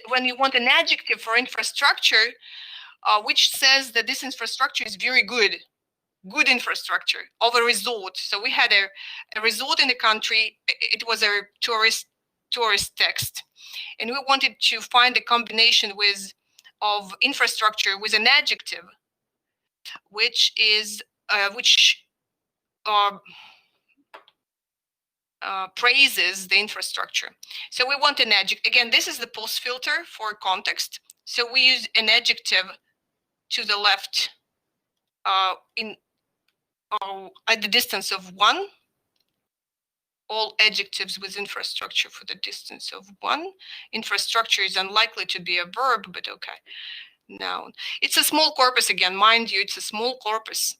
an adjective for infrastructure, which says that this infrastructure is very good infrastructure of a resort. So we had a resort in the country. It was a tourist text, and we wanted to find a combination of infrastructure with an adjective, which praises the infrastructure. So we want an adjective. Again, this is the post filter for context. So we use an adjective to the left at the distance of 1. All adjectives with infrastructure for the distance of 1. Infrastructure is unlikely to be a verb, but okay. Noun. It's a small corpus again, mind you, it's a small corpus.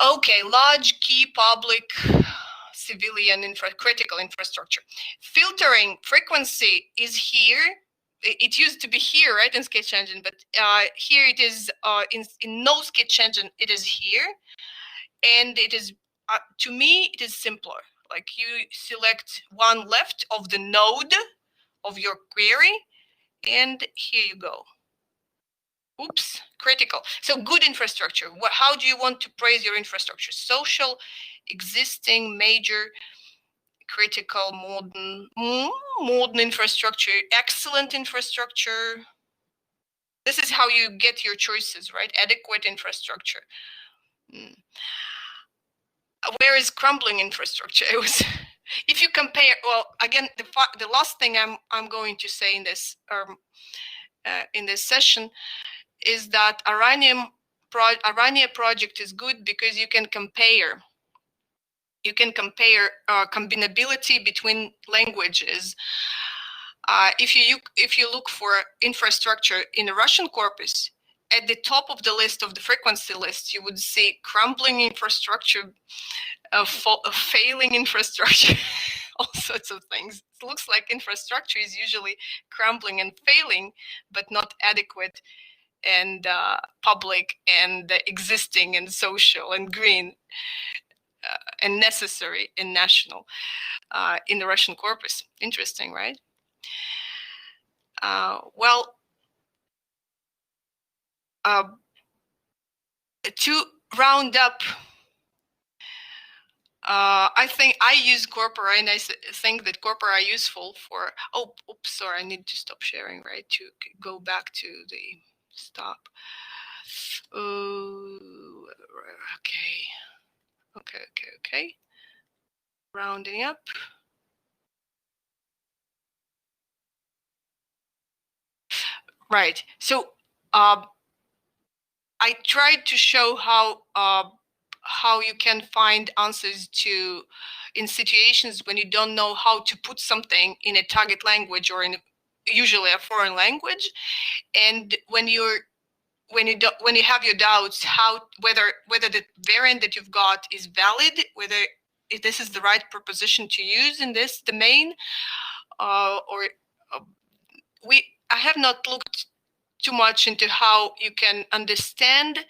Okay, large, key, public, civilian, critical infrastructure. Filtering frequency is here. It used to be here, right, in Sketch Engine, but here it is in no Sketch Engine, it is here. And it is, to me, it is simpler. Like you select one left of the node of your query, and here you go. Oops, critical. So good infrastructure. How do you want to praise your infrastructure? Social, existing, major, critical, modern infrastructure, excellent infrastructure. This is how you get your choices, right? Adequate infrastructure. Where is crumbling infrastructure? It was, if you compare, well, again, the last thing I'm going to say in this session is that Arania project is good because you can compare. You can compare combinability between languages. If you look for infrastructure in the Russian corpus, at the top of the list of the frequency list, you would see crumbling infrastructure, failing infrastructure, all sorts of things. It looks like infrastructure is usually crumbling and failing, but not adequate and public and existing and social and green and necessary and national in the Russian corpus. Interesting, right? Well, to round up, I think I use corpora, and I think that corpora are useful for. Oh, oops, sorry, I need to stop sharing, right? To go back to the stop. Okay. Rounding up. Right. So I tried to show how you can find answers in situations when you don't know how to put something in a target language or in usually a foreign language, and when you have your doubts whether the variant that you've got is valid, whether this is the right preposition to use in this domain, I have not looked too much into how you can understand,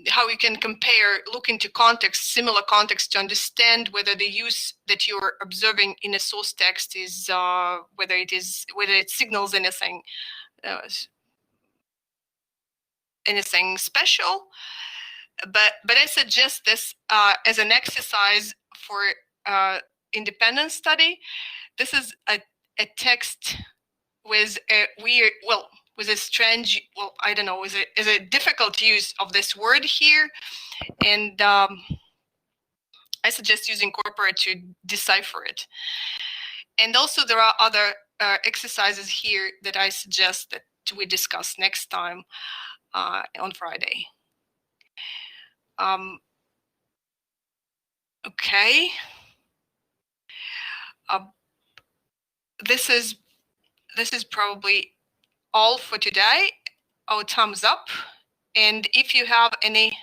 how you can compare, look into context, similar context, to understand whether the use that you're observing in a source text is whether it signals anything special. But I suggest this as an exercise for independent study. This is a text with a weird, with a strange, I don't know, is a difficult use of this word here, and I suggest using corpora to decipher it. And also there are other exercises here that I suggest that we discuss next time on Friday. Okay. This is probably all for today. Thumbs up. And if you have any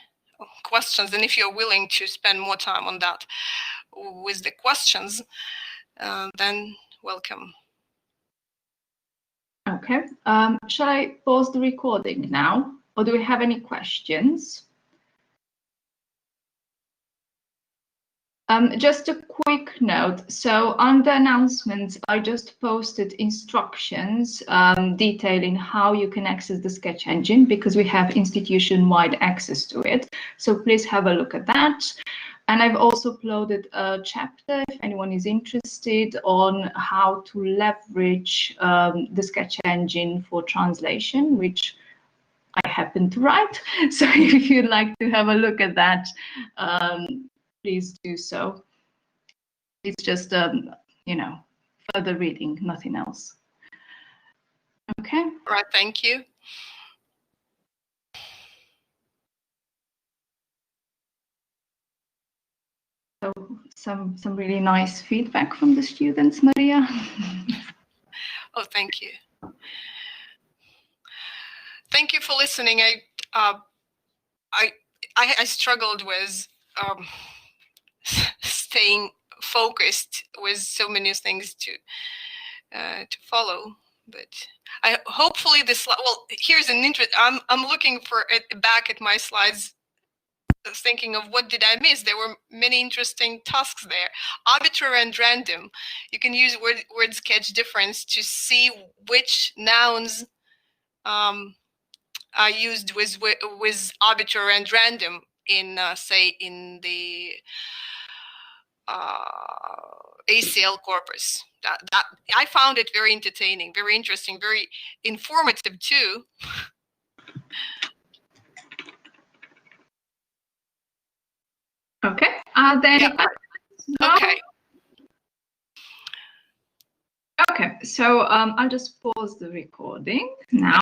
questions, and if you're willing to spend more time on that with the questions, then welcome. Okay. Shall I pause the recording now, or do we have any questions? Just a quick note. So on the announcements, I just posted instructions detailing how you can access the Sketch Engine, because we have institution-wide access to it. So please have a look at that. And I've also uploaded a chapter, if anyone is interested, on how to leverage the Sketch Engine for translation, which I happen to write. So if you'd like to have a look at that, please do so. It's just, further reading, nothing else. Okay. All right, thank you. So some really nice feedback from the students, Maria. Oh, thank you. Thank you for listening. I struggled with staying focused with so many things to follow, but hopefully this. Well, here's an interest. I'm looking for it back at my slides, thinking of what did I miss. There were many interesting tasks there. Arbitrary and random. You can use word sketch difference to see which nouns used with arbiter and random in say in the ACL corpus. That I found it very entertaining, very interesting, very informative too. Okay. Are there any Yeah. questions now? Okay. Okay. So I'll just pause the recording now.